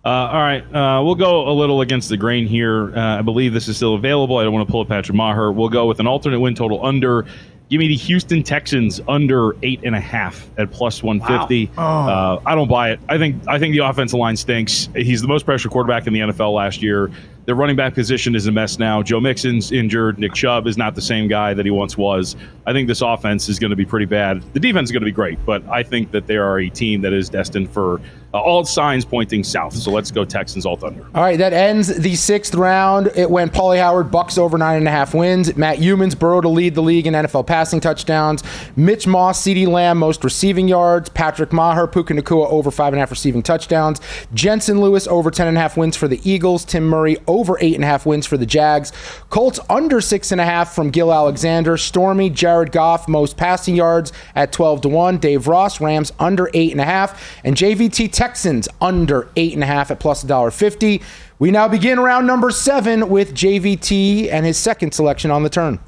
All right, we'll go a little against the grain here. I believe this is still available. I don't want to pull up Patrick Maher. We'll go with an alternate win total under. Give me the Houston Texans under 8.5 at plus 150. Wow. I don't buy it. I think the offensive line stinks. He's the most pressured quarterback in the NFL last year. The running back position is a mess now. Joe Mixon's injured. Nick Chubb is not the same guy that he once was. I think this offense is going to be pretty bad. The defense is going to be great, but I think that they are a team that is destined for all signs pointing south. So let's go Texans alt under. All right, that ends the 6th round. It went Paulie Howard, Bucks over 9.5 wins. Matt Humans, Burrow to lead the league in NFL passing touchdowns. Mitch Moss, CeeDee Lamb, most receiving yards. Patrick Maher, Puka Nacua over 5.5 receiving touchdowns. Jensen Lewis over 10.5 wins for the Eagles. Tim Murray over 8.5 wins for the Jags. Colts under 6.5 from Gil Alexander. Stormy, Jared Goff, most passing yards at 12-1. Dave Ross, Rams under 8.5. And JVT Texans under 8.5 at plus $1.50. We now begin round number 7 with JVT and his second selection on the turn.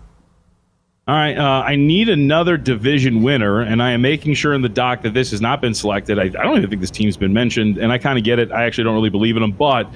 All right, I need another division winner, and I am making sure in the doc that this has not been selected. I don't even think this team's been mentioned, and I kind of get it. I actually don't really believe in them, but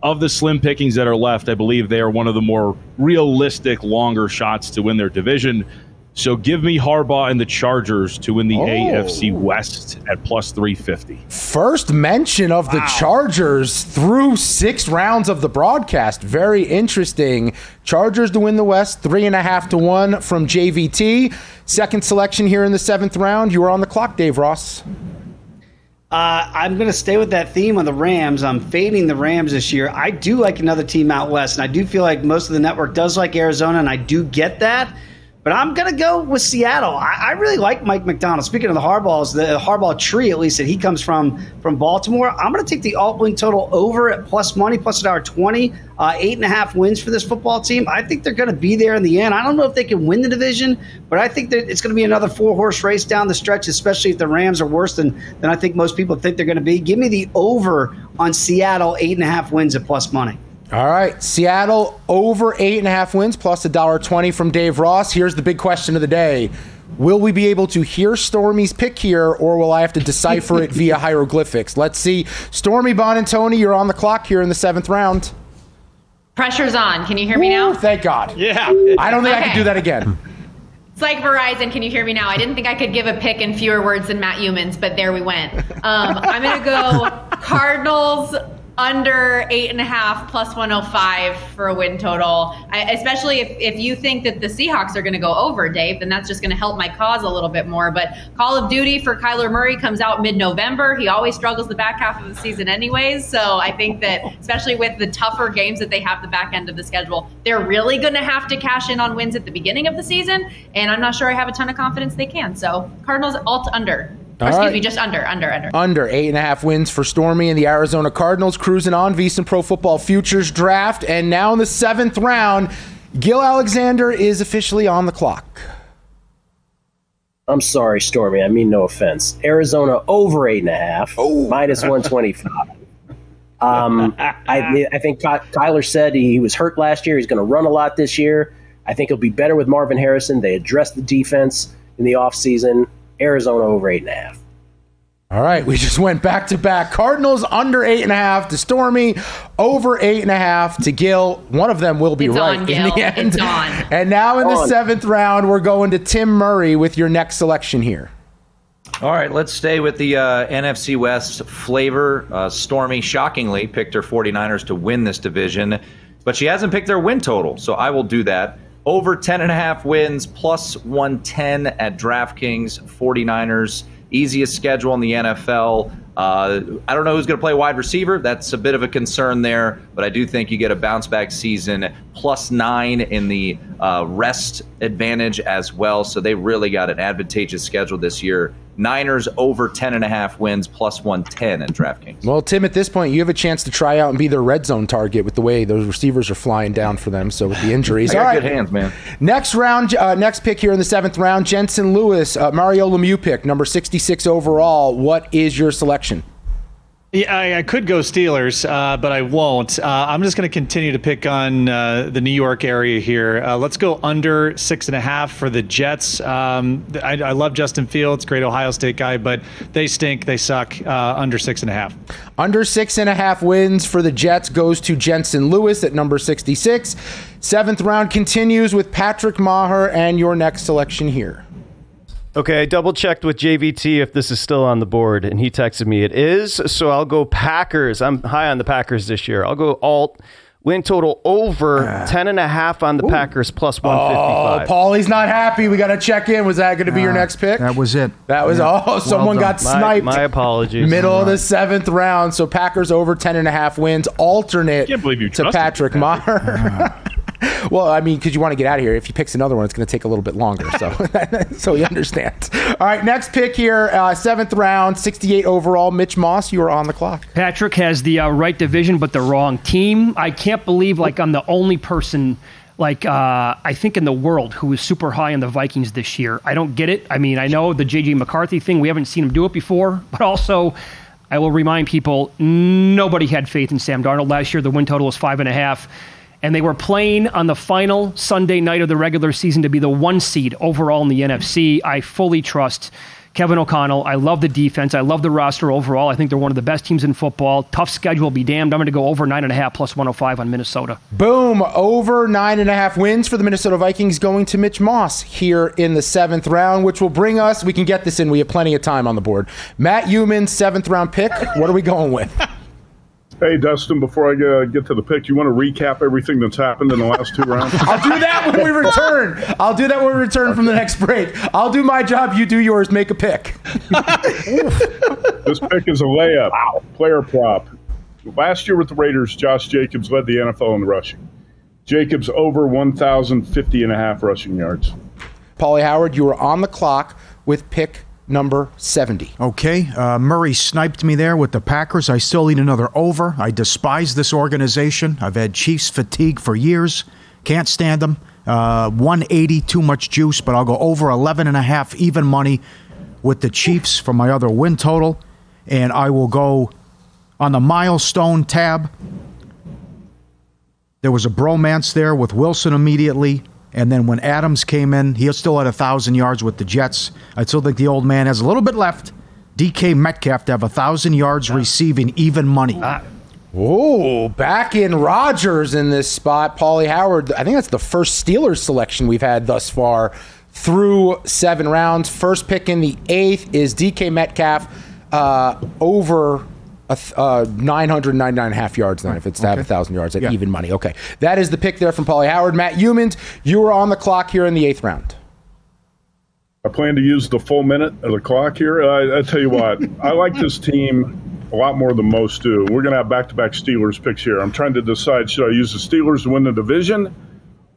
of the slim pickings that are left, I believe they are one of the more realistic, longer shots to win their division. So give me Harbaugh and the Chargers to win the AFC West at plus 350. First mention of the Chargers through 6 rounds of the broadcast. Very interesting. Chargers to win the West, 3.5-1 from JVT. Second selection here in the 7th round. You are on the clock, Dave Ross. I'm going to stay with that theme on the Rams. I'm fading the Rams this year. I do like another team out west, and I do feel like most of the network does like Arizona, and I do get that. But I'm going to go with Seattle. I really like Mike McDonald. Speaking of the Harbaugh tree, at least, that he comes from Baltimore, I'm going to take the alt-win total over at plus money, plus $1.20, 8.5 wins for this football team. I think they're going to be there in the end. I don't know if they can win the division, but I think that it's going to be another 4-horse race down the stretch, especially if the Rams are worse than I think most people think they're going to be. Give me the over on Seattle, 8.5 wins at plus money. All right, Seattle over 8.5 wins plus $1.20 from Dave Ross. Here's the big question of the day. Will we be able to hear Stormy's pick here, or will I have to decipher it via hieroglyphics? Let's see. Stormy Bonantoni, you're on the clock here in the 7th round. Pressure's on. Can you hear me now? Thank God. Yeah. I don't think I can do that again. It's like Verizon. Can you hear me now? I didn't think I could give a pick in fewer words than Matt Humans, but there we went. I'm going to go Cardinals under 8.5 plus 105 for a win total. Especially if you think that the Seahawks are going to go over, Dave, then that's just going to help my cause a little bit more. But Call of Duty for Kyler Murray comes out mid-November. He always struggles the back half of the season anyways. So I think that especially with the tougher games that they have the back end of the schedule, they're really going to have to cash in on wins at the beginning of the season. And I'm not sure I have a ton of confidence they can. So Cardinals alt under. Or excuse me, just under. Under 8.5 wins for Stormy and the Arizona Cardinals, cruising on VSiN Pro Football Futures Draft. And now in the 7th round, Gil Alexander is officially on the clock. I'm sorry, Stormy. I mean no offense. Arizona over 8.5, minus 125. I think Kyler said he was hurt last year. He's going to run a lot this year. I think he'll be better with Marvin Harrison. They addressed the defense in the offseason. Arizona over 8.5. All right, we just went back-to-back. Cardinals under 8.5 to Stormy, over 8.5 to Gil. One of them will be right in the end. It's on. And now in the 7th round, we're going to Tim Murray with your next selection here. All right, let's stay with the NFC West flavor. Stormy, shockingly, picked her 49ers to win this division, but she hasn't picked their win total, so I will do that. Over 10.5 wins, plus 110 at DraftKings, 49ers. Easiest schedule in the NFL. I don't know who's going to play wide receiver. That's a bit of a concern there, but I do think you get a bounce-back season, plus 9 in the rest advantage as well. So they really got an advantageous schedule this year. Niners over 10.5 wins, plus 110 at DraftKings. Well, Tim, at this point, you have a chance to try out and be their red zone target with the way those receivers are flying down for them. So with the injuries, I got good hands, man. Next round, next pick here in the 7th round, Jensen Lewis, Mario Lemieux pick, number 66 overall. What is your selection? Yeah, I could go Steelers, but I won't. I'm just going to continue to pick on the New York area here. Let's go under 6.5 for the Jets. I love Justin Fields, great Ohio State guy, but they stink. They suck. Under 6.5. Under 6.5 wins for the Jets goes to Jensen Lewis at number 66. 7th round continues with Patrick Maher and your next selection here. Okay, I double-checked with JVT if this is still on the board, and he texted me it is, so I'll go Packers. I'm high on the Packers this year. I'll go alt. Win total over 10.5 on the Packers, plus 155. Oh, Paulie's not happy. We got to check in. Was that going to be your next pick? That was it. That was someone got sniped. My apologies. Middle of the 7th round. So Packers over 10.5 wins. Alternate to Patrick Maher. Well, I mean, because you want to get out of here. If he picks another one, it's going to take a little bit longer. So, so you understand. All right, next pick here, 7th round, 68 overall. Mitch Moss, you are on the clock. Patrick has the right division, but the wrong team. I can't believe I'm the only person, I think in the world who is super high on the Vikings this year. I don't get it. I mean, I know the J.J. McCarthy thing. We haven't seen him do it before, but also I will remind people, nobody had faith in Sam Darnold last year. The win total was 5.5. And they were playing on the final Sunday night of the regular season to be the 1 seed overall in the NFC. I fully trust Kevin O'Connell. I love the defense. I love the roster overall. I think they're one of the best teams in football. Tough schedule, be damned. I'm going to go over 9.5 plus 105 on Minnesota. Boom. Over 9.5 wins for the Minnesota Vikings going to Mitch Moss here in the 7th round, which will bring us, we can get this in. We have plenty of time on the board. Matt Human, 7th round pick. What are we going with? Hey, Dustin, before I get to the pick, you want to recap everything that's happened in the last 2 rounds? I'll do that when we return. From the next break. I'll do my job. You do yours. Make a pick. This pick is a layup. Wow. Player prop. Last year with the Raiders, Josh Jacobs led the NFL in rushing. Jacobs over 1,050.5 rushing yards. Paulie Howard, you are on the clock with pick number 70. Okay, Murray sniped me there with the Packers. I still need another over. I despise this organization. I've had Chiefs fatigue for years. Can't stand them. 180, too much juice, but I'll go over 11.5 even money with the Chiefs for my other win total. And I will go on the milestone tab. There was a bromance there with Wilson immediately. And then when Adams came in, he still had 1,000 yards with the Jets. I still think the old man has a little bit left. DK Metcalf to have 1,000 yards receiving even money. Oh, back in Rodgers in this spot. Paulie Howard, I think that's the first Steelers selection we've had thus far through 7 rounds. First pick in the 8th is DK Metcalf over 999.5 yards now if it's to have 1,000 yards at even money. Okay, that is the pick there from Paulie Howard. Matt Humans, you are on the clock here in the 8th round. I plan to use the full minute of the clock here. I tell you what, I like this team a lot more than most do. We're going to have back-to-back Steelers picks here. I'm trying to decide, should I use the Steelers to win the division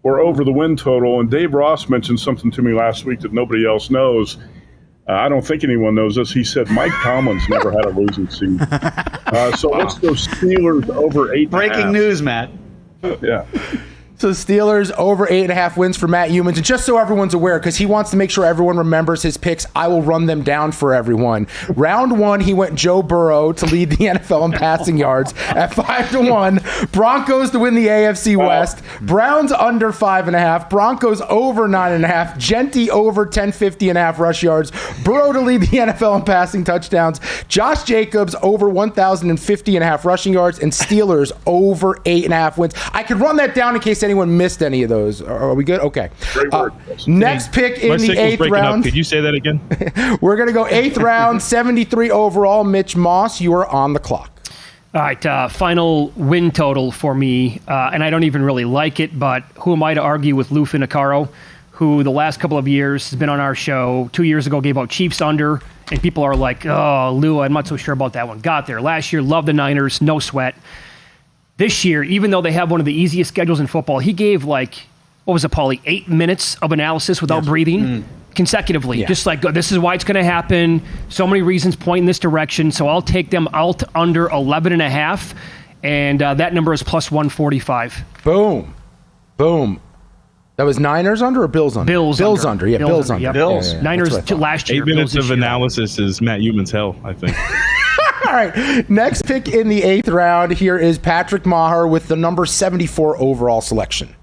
or over the win total? And Dave Ross mentioned something to me last week that nobody else knows. I don't think anyone knows this. He said Mike Tomlin's never had a losing season. So let's go Steelers over 8.5. Breaking news, Matt. Yeah. So Steelers over 8.5 wins for Matt Humans. And just so everyone's aware, because he wants to make sure everyone remembers his picks, I will run them down for everyone. Round 1, he went Joe Burrow to lead the NFL in passing yards at 5-1. Broncos to win the AFC West. Browns under 5.5. Broncos over 9.5. Genty over 1050.5 rush yards. Burrow to lead the NFL in passing touchdowns. Josh Jacobs over 1,050.5 rushing yards. And Steelers over 8.5 wins. I could run that down in case anyone missed any of those. Are we good? Okay. Next pick in the 8th round. Could you say that again? We're going to go 8th round, 73 overall. Mitch Moss, you are on the clock. All right, final win total for me, and I don't even really like it, but who am I to argue with Lou Finocchiaro, who the last couple of years has been on our show. 2 years ago gave out Chiefs under, and people are like, oh, Lou, I'm not so sure about that one. Got there. Last year, loved the Niners, no sweat. This year, even though they have one of the easiest schedules in football, he gave 8 minutes of analysis without breathing consecutively. Yeah. Just like, this is why it's going to happen. So many reasons point in this direction. So I'll take them out under 11.5, and that number is plus 145. Boom. Boom. That was Niners under or Bills under? Bills under. Yeah, Bills under. Yep. Bills. Yeah. Niners last year. 8 minutes of analysis is Matt Human's hell, I think. All right, next pick in the 8th round here is Patrick Maher with the number 74 overall selection.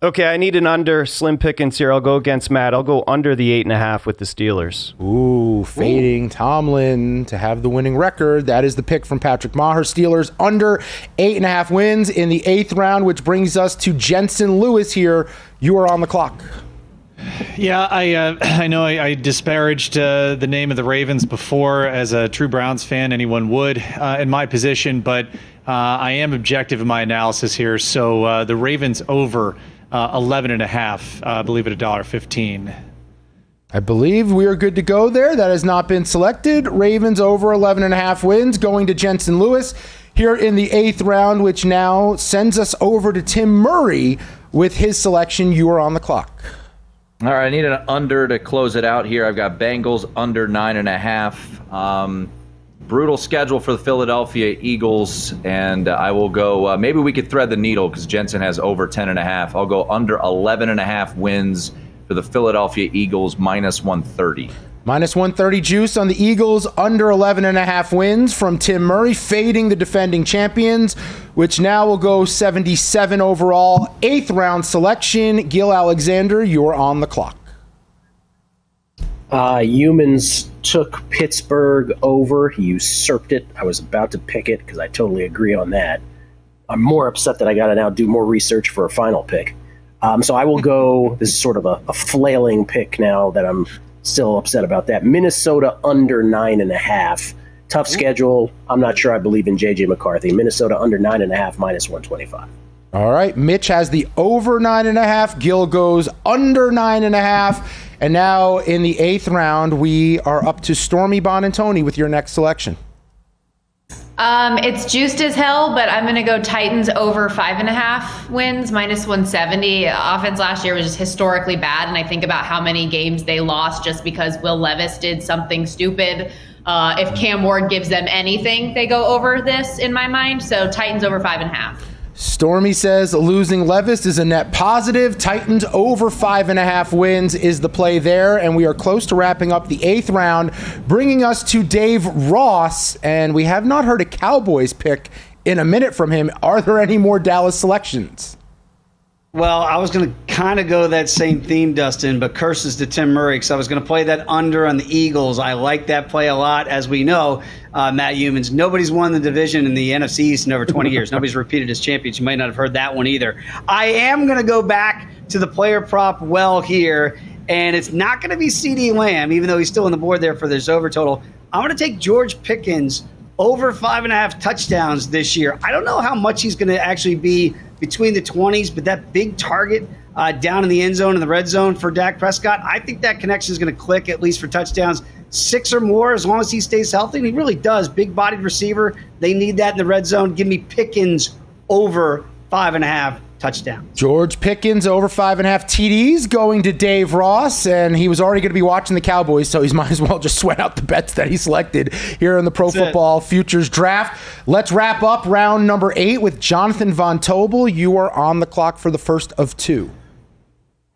Okay, I need an under. Slim pickings here. I'll go against Matt. I'll go under the 8.5 with the Steelers. Ooh, fading Tomlin to have the winning record. That is the pick from Patrick Maher. Steelers under 8.5 wins in the 8th round, which brings us to Jensen Lewis here. You are on the clock. Yeah, I know I disparaged the name of the Ravens before. As a true Browns fan, anyone would in my position, but I am objective in my analysis here. So the Ravens over 11.5, I believe at $1.15. I believe we are good to go there. That has not been selected. Ravens over 11.5 wins, going to Jensen Lewis here in the 8th round, which now sends us over to Tim Murray with his selection. You are on the clock. All right, I need an under to close it out here. I've got Bengals under 9.5. Brutal schedule for the Philadelphia Eagles, and I will go, maybe we could thread the needle because Jensen has over 10.5. I'll go under 11.5 wins for the Philadelphia Eagles, minus 130. Minus 130 juice on the Eagles, under 11.5 wins from Tim Murray, fading the defending champions, which now will go 77 overall. 8th round selection, Gil Alexander, you're on the clock. Humans took Pittsburgh over. He usurped it. I was about to pick it because I totally agree on that. I'm more upset that I got to now do more research for a final pick. So I will go, this is sort of a flailing pick now that I'm still upset about that. Minnesota under 9.5. Tough schedule. I'm not sure I believe in J.J. McCarthy. Minnesota under 9.5, minus 125. All right. Mitch has the over 9.5. Gil goes under 9.5. And now in the 8th round, we are up to Stormy Bonantoni with your next selection. It's juiced as hell, but I'm going to go Titans over 5.5 wins, minus 170. Offense last year was just historically bad, and I think about how many games they lost just because Will Levis did something stupid. If Cam Ward gives them anything, they go over this in my mind. So Titans over 5.5. Stormy says losing Levis is a net positive. Titans over 5.5 wins is the play there. And we are close to wrapping up the 8th round, bringing us to Dave Ross. And we have not heard a Cowboys pick in a minute from him. Are there any more Dallas selections? Well, I was going to kind of go that same theme, Dustin, but curses to Tim Murray because I was going to play that under on the Eagles. I like that play a lot. As we know, Matt Humans, nobody's won the division in the NFC East in over 20 years. Nobody's repeated as champions. You might not have heard that one either. I am going to go back to the player prop well here, and it's not going to be CeeDee Lamb, even though he's still on the board there for this over total. I'm going to take George Pickens over 5.5 touchdowns this year. I don't know how much he's going to actually be between the 20s, but that big target down in the end zone and the red zone for Dak Prescott, I think that connection is going to click, at least for touchdowns, 6 or more, as long as he stays healthy. And he really does. Big-bodied receiver. They need that in the red zone. Give me Pickens over 5.5 touchdown. George Pickens over 5.5 TDs going to Dave Ross, and he was already going to be watching the Cowboys, so he might as well just sweat out the bets that he selected here in the Pro Football Futures Draft. Let's wrap up round number 8 with Jonathan Von Tobel. You are on the clock for the first of 2.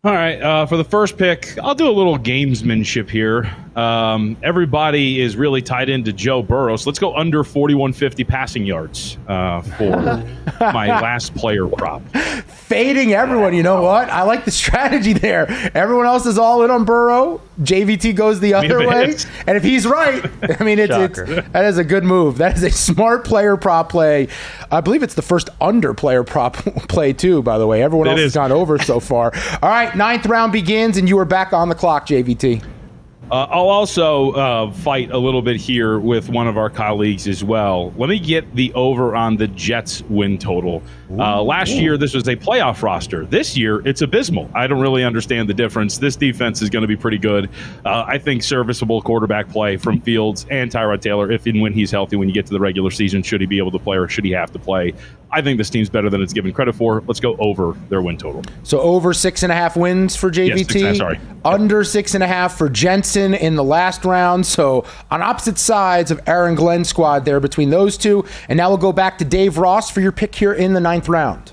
All right, for the first pick, I'll do a little gamesmanship here. Everybody is really tied into Joe Burrow, so let's go under 4,150 passing yards for my last player prop. Fading everyone. You know what? I like the strategy there. Everyone else is all in on Burrow. JVT goes the other way. And if he's right, I mean, that is a good move. That is a smart player prop play. I believe it's the first under player prop play, too, by the way. Everyone else has gone over so far. All right, 9th round begins, and you are back on the clock, JVT. I'll also fight a little bit here with one of our colleagues as well. Let me get the over on the Jets win total. Last year, this was a playoff roster. This year, it's abysmal. I don't really understand the difference. This defense is going to be pretty good. I think serviceable quarterback play from Fields and Tyrod Taylor, if and when he's healthy when you get to the regular season. Should he be able to play or should he have to play? I think this team's better than it's given credit for. Let's go over their win total. So over 6.5 wins for JVT. Yes, sorry. Under 6.5 for Jensen in the last round. So on opposite sides of Aaron Glenn's squad there between those two. And now we'll go back to Dave Ross for your pick here in the 9th round.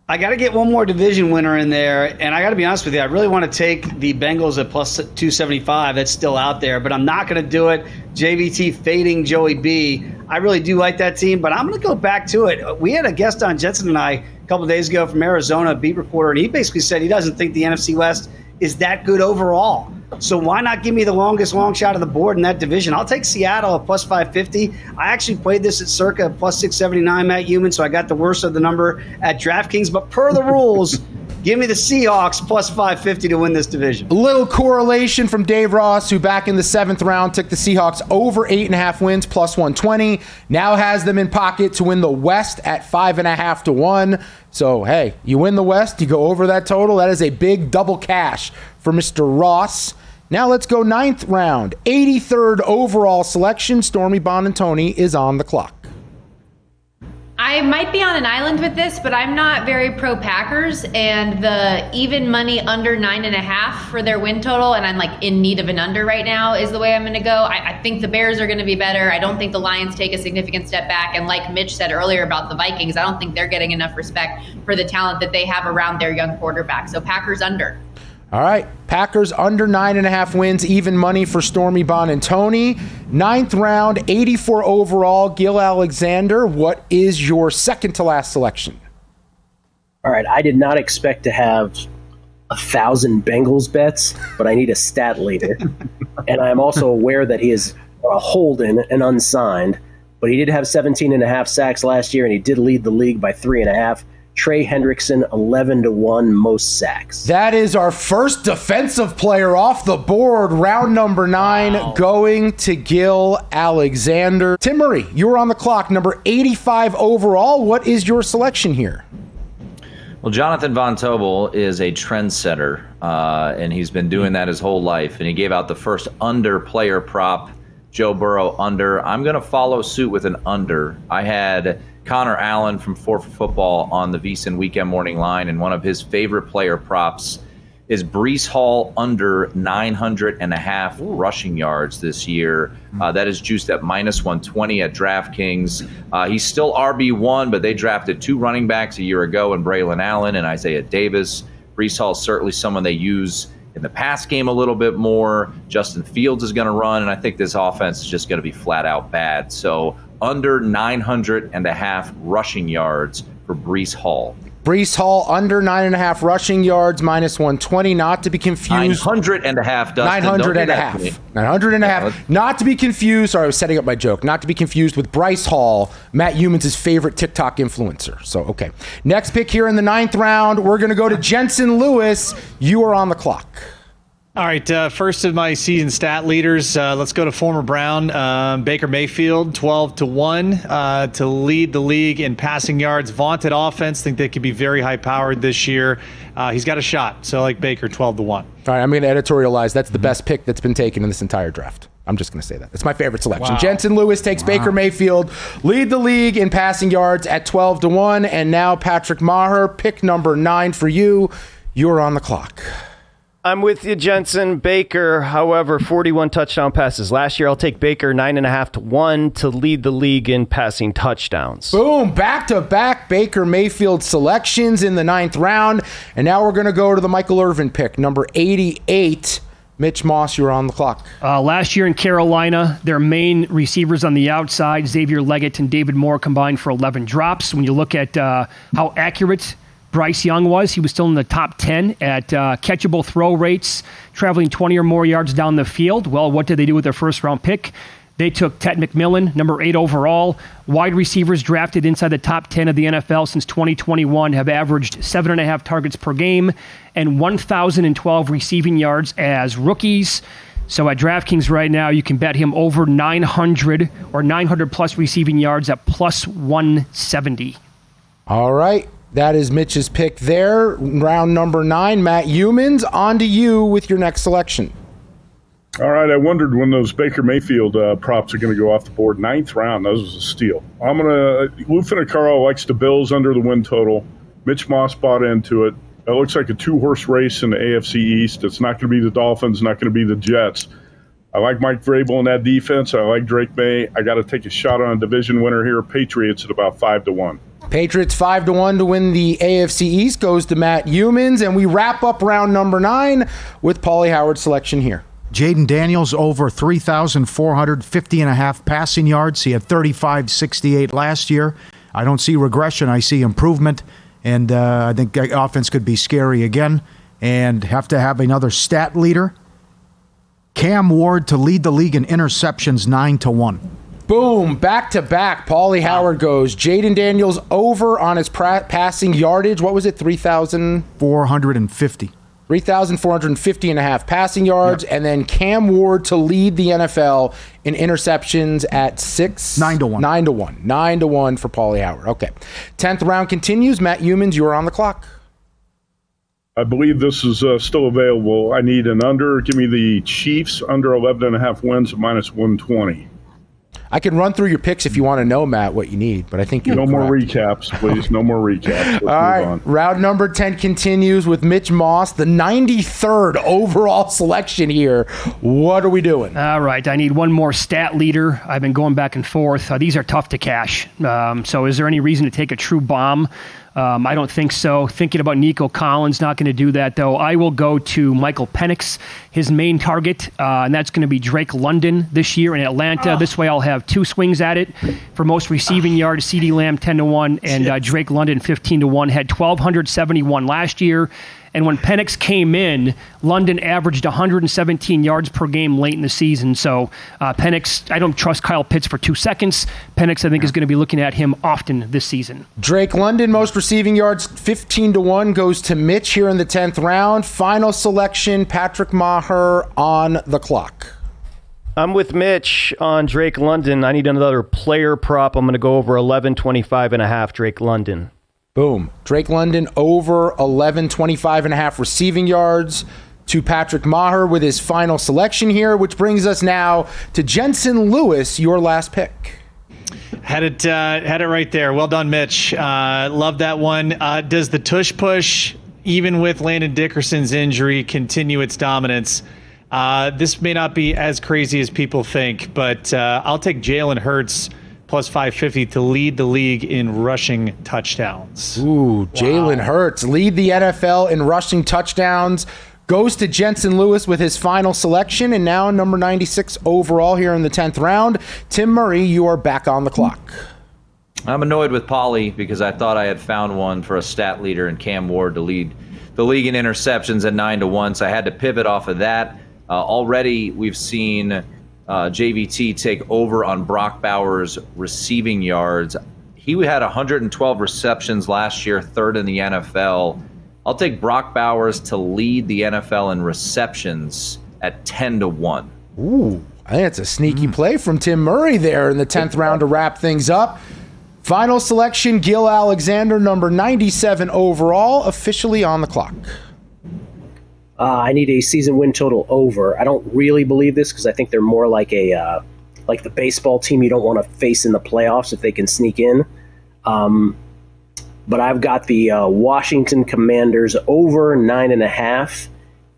I got to get one more division winner in there, and I got to be honest with you, I really want to take the Bengals at plus 275. That's still out there, but I'm not going to do it. JVT fading Joey B. I really do like that team, but I'm going to go back to it. We had a guest on, Jensen and I, a couple of days ago from Arizona, a beat reporter, and he basically said he doesn't think the NFC West is that good overall. So why not give me the longest long shot of the board in that division? I'll take Seattle at plus 550. I actually played this at circa plus 679, Matt Human, so I got the worst of the number at DraftKings. But per the rules, give me the Seahawks plus 550 to win this division. A little correlation from Dave Ross, who back in the 7th round took the Seahawks over 8.5 wins plus 120. Now has them in pocket to win the West at 5.5 to 1. So, hey, you win the West, you go over that total. That is a big double cash for Mr. Ross. Now let's go 9th round. 83rd overall selection. Stormy Bonantoni is on the clock. I might be on an island with this, but I'm not very pro Packers, and the even money under 9.5 for their win total, and I'm like in need of an under right now, is the way I'm going to go. I think the Bears are going to be better. I don't think the Lions take a significant step back, and like Mitch said earlier about the Vikings, I don't think they're getting enough respect for the talent that they have around their young quarterback. So Packers under. All right, Packers under 9.5 wins, even money for Stormy Bonantoni. 9th round, 84 overall, Gil Alexander. What is your second to last selection? All right, I did not expect to have 1,000 Bengals bets, but I need a stat leader. And I'm also aware that he is a hold-in and unsigned, but he did have 17.5 sacks last year, and he did lead the league by 3.5. Trey Hendrickson, 11-1 most sacks. That is our first defensive player off the board. Round number 9 going to Gil Alexander. Tim Murray, you're on the clock. Number 85 overall. What is your selection here? Well, Jonathan Von Tobel is a trendsetter, and he's been doing that his whole life. And he gave out the first under player prop, Joe Burrow under. I'm going to follow suit with an under. I had Connor Allen from 4 for Football on the VSiN Weekend Morning Line, and one of his favorite player props is Breece Hall under 900.5 rushing yards this year. That is juiced at minus 120 at DraftKings. He's still RB1, but they drafted 2 running backs a year ago in Braylon Allen and Isaiah Davis. Breece Hall is certainly someone they use in the pass game a little bit more. Justin Fields is going to run, and I think this offense is just going to be flat out bad. So under 900.5 rushing yards for Breece Hall. Breece Hall under 9.5 rushing yards, minus 120, not to be confused. 900.5, Dustin. 900.5. 900.5. Not to be confused. Sorry, I was setting up my joke. Not to be confused with Bryce Hall, Matt Humans' favorite TikTok influencer. So, okay. Next pick here in the 9th round, we're going to go to Jensen Lewis. You are on the clock. All right, first of my season stat leaders, let's go to former Brown, Baker Mayfield, 12-1 to lead the league in passing yards. Vaunted offense, think they could be very high-powered this year. He's got a shot, so I like Baker, 12-1. All right, I'm going to editorialize. That's the best pick that's been taken in this entire draft. I'm just going to say that. It's my favorite selection. Wow. Jensen Lewis takes Baker Mayfield, lead the league in passing yards at 12-1. And now Patrick Maher, pick number 9 for you. You're on the clock. I'm with you, Jensen. Baker, however, 41 touchdown passes last year. I'll take Baker 9.5-1 to lead the league in passing touchdowns. Boom, back-to-back Baker Mayfield selections in the 9th round. And now we're going to go to the Michael Irvin pick, number 88. Mitch Moss, you're on the clock. Last year in Carolina, their main receivers on the outside, Xavier Leggett and David Moore, combined for 11 drops. When you look at how accurate Bryce Young was, he was still in the top 10 at catchable throw rates, traveling 20 or more yards down the field. Well, what did they do with their first-round pick? They took Tetairoa McMillan, number 8 overall. Wide receivers drafted inside the top 10 of the NFL since 2021 have averaged 7.5 targets per game and 1,012 receiving yards as rookies. So at DraftKings right now, you can bet him over 900 or 900-plus receiving yards at plus 170. All right. That is Mitch's pick there. Round number 9, Matt Humans, on to you with your next selection. All right, I wondered when those Baker Mayfield props are going to go off the board. 9th round, that was a steal. I'm going to – Lou Finicaro likes the Bills under the win total. Mitch Moss bought into it. It looks like a 2-horse race in the AFC East. It's not going to be the Dolphins, not going to be the Jets. I like Mike Vrabel in that defense. I like Drake May. I got to take a shot on a division winner here. Patriots at about 5-1. Patriots 5-1 to win the AFC East goes to Matt Humans, and we wrap up round number 9 with Paulie Howard's selection here. Jayden Daniels over 3,450.5 passing yards. He had 35.68 last year. I don't see regression. I see improvement, and I think offense could be scary again and have to have another stat leader. Cam Ward to lead the league in interceptions 9-1. Boom, back-to-back. Paulie Howard goes. Jayden Daniels over on his passing yardage. What was it, 3,450. 3,450.5 passing yards. Yep. And then Cam Ward to lead the NFL in interceptions at 9-1. 9-1 for Paulie Howard. Okay. 10th round continues. Matt Humans, you're on the clock. I believe this is still available. I need an under. Give me the Chiefs under 11.5 wins at -120. I can run through your picks if you want to know, Matt, what you need, but I think you're No more recaps, please. No more recaps. Let's move on. Round number 10 continues with Mitch Moss, the 93rd overall selection here. What are we doing? All right, I need one more stat leader. I've been going back and forth. These are tough to cash. So is there any reason to take a true bomb? I don't think so. Thinking about Nico Collins, not going to do that, though. I will go to Michael Penix, his main target, and that's going to be Drake London this year in Atlanta. This way I'll have 2 swings at it. For most receiving yards, CeeDee Lamb 10-1 and Drake London 15-1. Had 1,271 last year. And when Penix came in, London averaged 117 yards per game late in the season. So Penix, I don't trust Kyle Pitts for 2 seconds. Penix, I think, is going to be looking at him often this season. Drake London, most receiving yards, 15-1, goes to Mitch here in the 10th round. Final selection, Patrick Maher on the clock. I'm with Mitch on Drake London. I need another player prop. I'm going to go over 11.25.5 Drake London. Boom. Drake London over 11.25.5 receiving yards to Patrick Maher with his final selection here, which brings us now to Jensen Lewis, your last pick. Had it right there. Well done, Mitch. Love that one. Does the tush push, even with Landon Dickerson's injury, continue its dominance? This may not be as crazy as people think, but I'll take Jalen Hurts plus 550 to lead the league in rushing touchdowns. Ooh, Jalen Hurts lead the NFL in rushing touchdowns. Goes to Jensen Lewis with his final selection, and now number 96 overall here in the 10th round. Tim Murray, you are back on the clock. I'm annoyed with Paulie because I thought I had found one for a stat leader in Cam Ward to lead the league in interceptions at 9-1, so I had to pivot off of that. Already we've seen JVT take over on Brock Bowers' receiving yards. He had 112 receptions last year, 3rd in the NFL. I'll take Brock Bowers to lead the NFL in receptions at 10-1. Ooh, I think that's a sneaky play from Tim Murray there in the 10th round to wrap things up. Final selection, Gil Alexander, number 97 overall, officially on the clock. I need a season win total over. I don't really believe this because I think they're more like like the baseball team you don't want to face in the playoffs if they can sneak in. But I've got the Washington Commanders over 9.5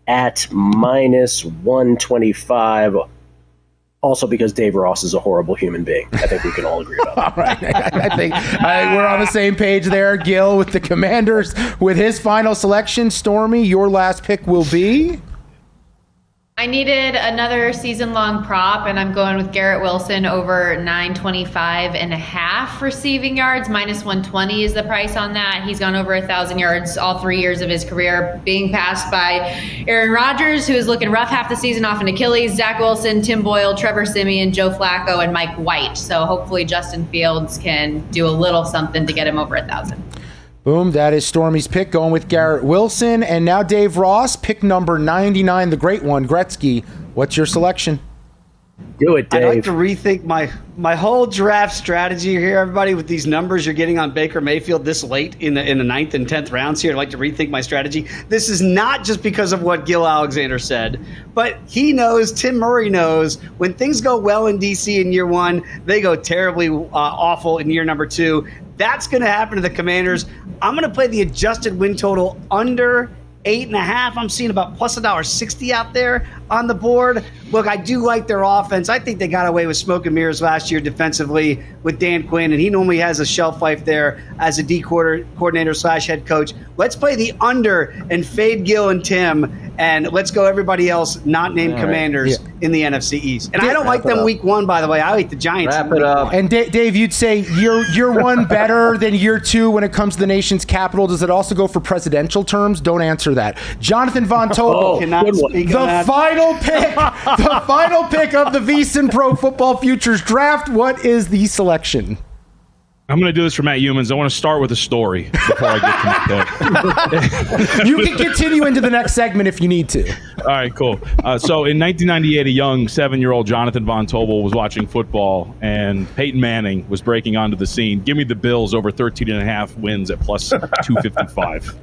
at -125. Also because Dave Ross is a horrible human being. I think we can all agree about that. All right. I think we're on the same page there. Gil with the Commanders with his final selection. Stormy, your last pick will be? I needed another season-long prop, and I'm going with Garrett Wilson over 925.5 receiving yards. -120 is the price on that. He's gone over 1,000 yards all 3 years of his career, being passed by Aaron Rodgers, who is looking rough half the season off an Achilles, Zach Wilson, Tim Boyle, Trevor Siemian, Joe Flacco, and Mike White. So hopefully Justin Fields can do a little something to get him over 1,000. Boom, that is Stormy's pick, going with Garrett Wilson. And now Dave Ross, pick number 99, the great one, Gretzky. What's your selection? Do it, Dave. I'd like to rethink my whole draft strategy here, everybody, with these numbers you're getting on Baker Mayfield this late in the 9th and 10th rounds here. I'd like to rethink my strategy. This is not just because of what Gil Alexander said, but he knows, Tim Murray knows, when things go well in DC in year 1, they go terribly awful in year number 2. That's going to happen to the Commanders. I'm going to play the adjusted win total under 8.5. I'm seeing about plus $1.60 out there on the board. Look, I do like their offense. I think they got away with smoke and mirrors last year defensively with Dan Quinn, and he normally has a shelf life there as a D coordinator / head coach. Let's play the under and fade Gil and Tim, and let's go everybody else not named Commanders in the NFC East. And I don't like them week 1, by the way. I like the Giants. Wrap it up. And Dave, you'd say year 1 better than year 2 when it comes to the nation's capital. Does it also go for presidential terms? Don't answer that. Jonathan Von Tobel, the final pick of the VSiN Pro Football Futures Draft. What is the selection? I'm going to do this for Matt Humans. I want to start with a story before I get to my pick. You can continue into the next segment if you need to. All right, cool. So in 1998, a young 7-year-old Jonathan Von Tobel was watching football, and Peyton Manning was breaking onto the scene. Give me the Bills over 13.5 wins at plus 255.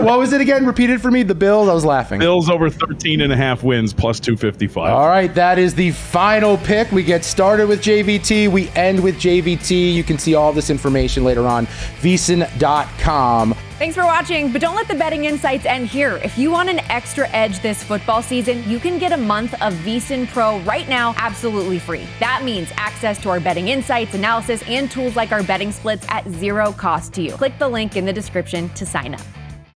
What was it again? Repeat it for me. The Bills. I was laughing. Bills over 13.5 wins plus 255. All right, that is the final pick. We get started with JVT. We end with JVT. You can see all this information later on VSiN.com. Thanks for watching, but don't let the betting insights end here. If you want an extra edge this football season, you can get a month of VSiN Pro right now absolutely free. That means access to our betting insights, analysis, and tools like our betting splits at 0 cost to you. Click the link in the description to sign up.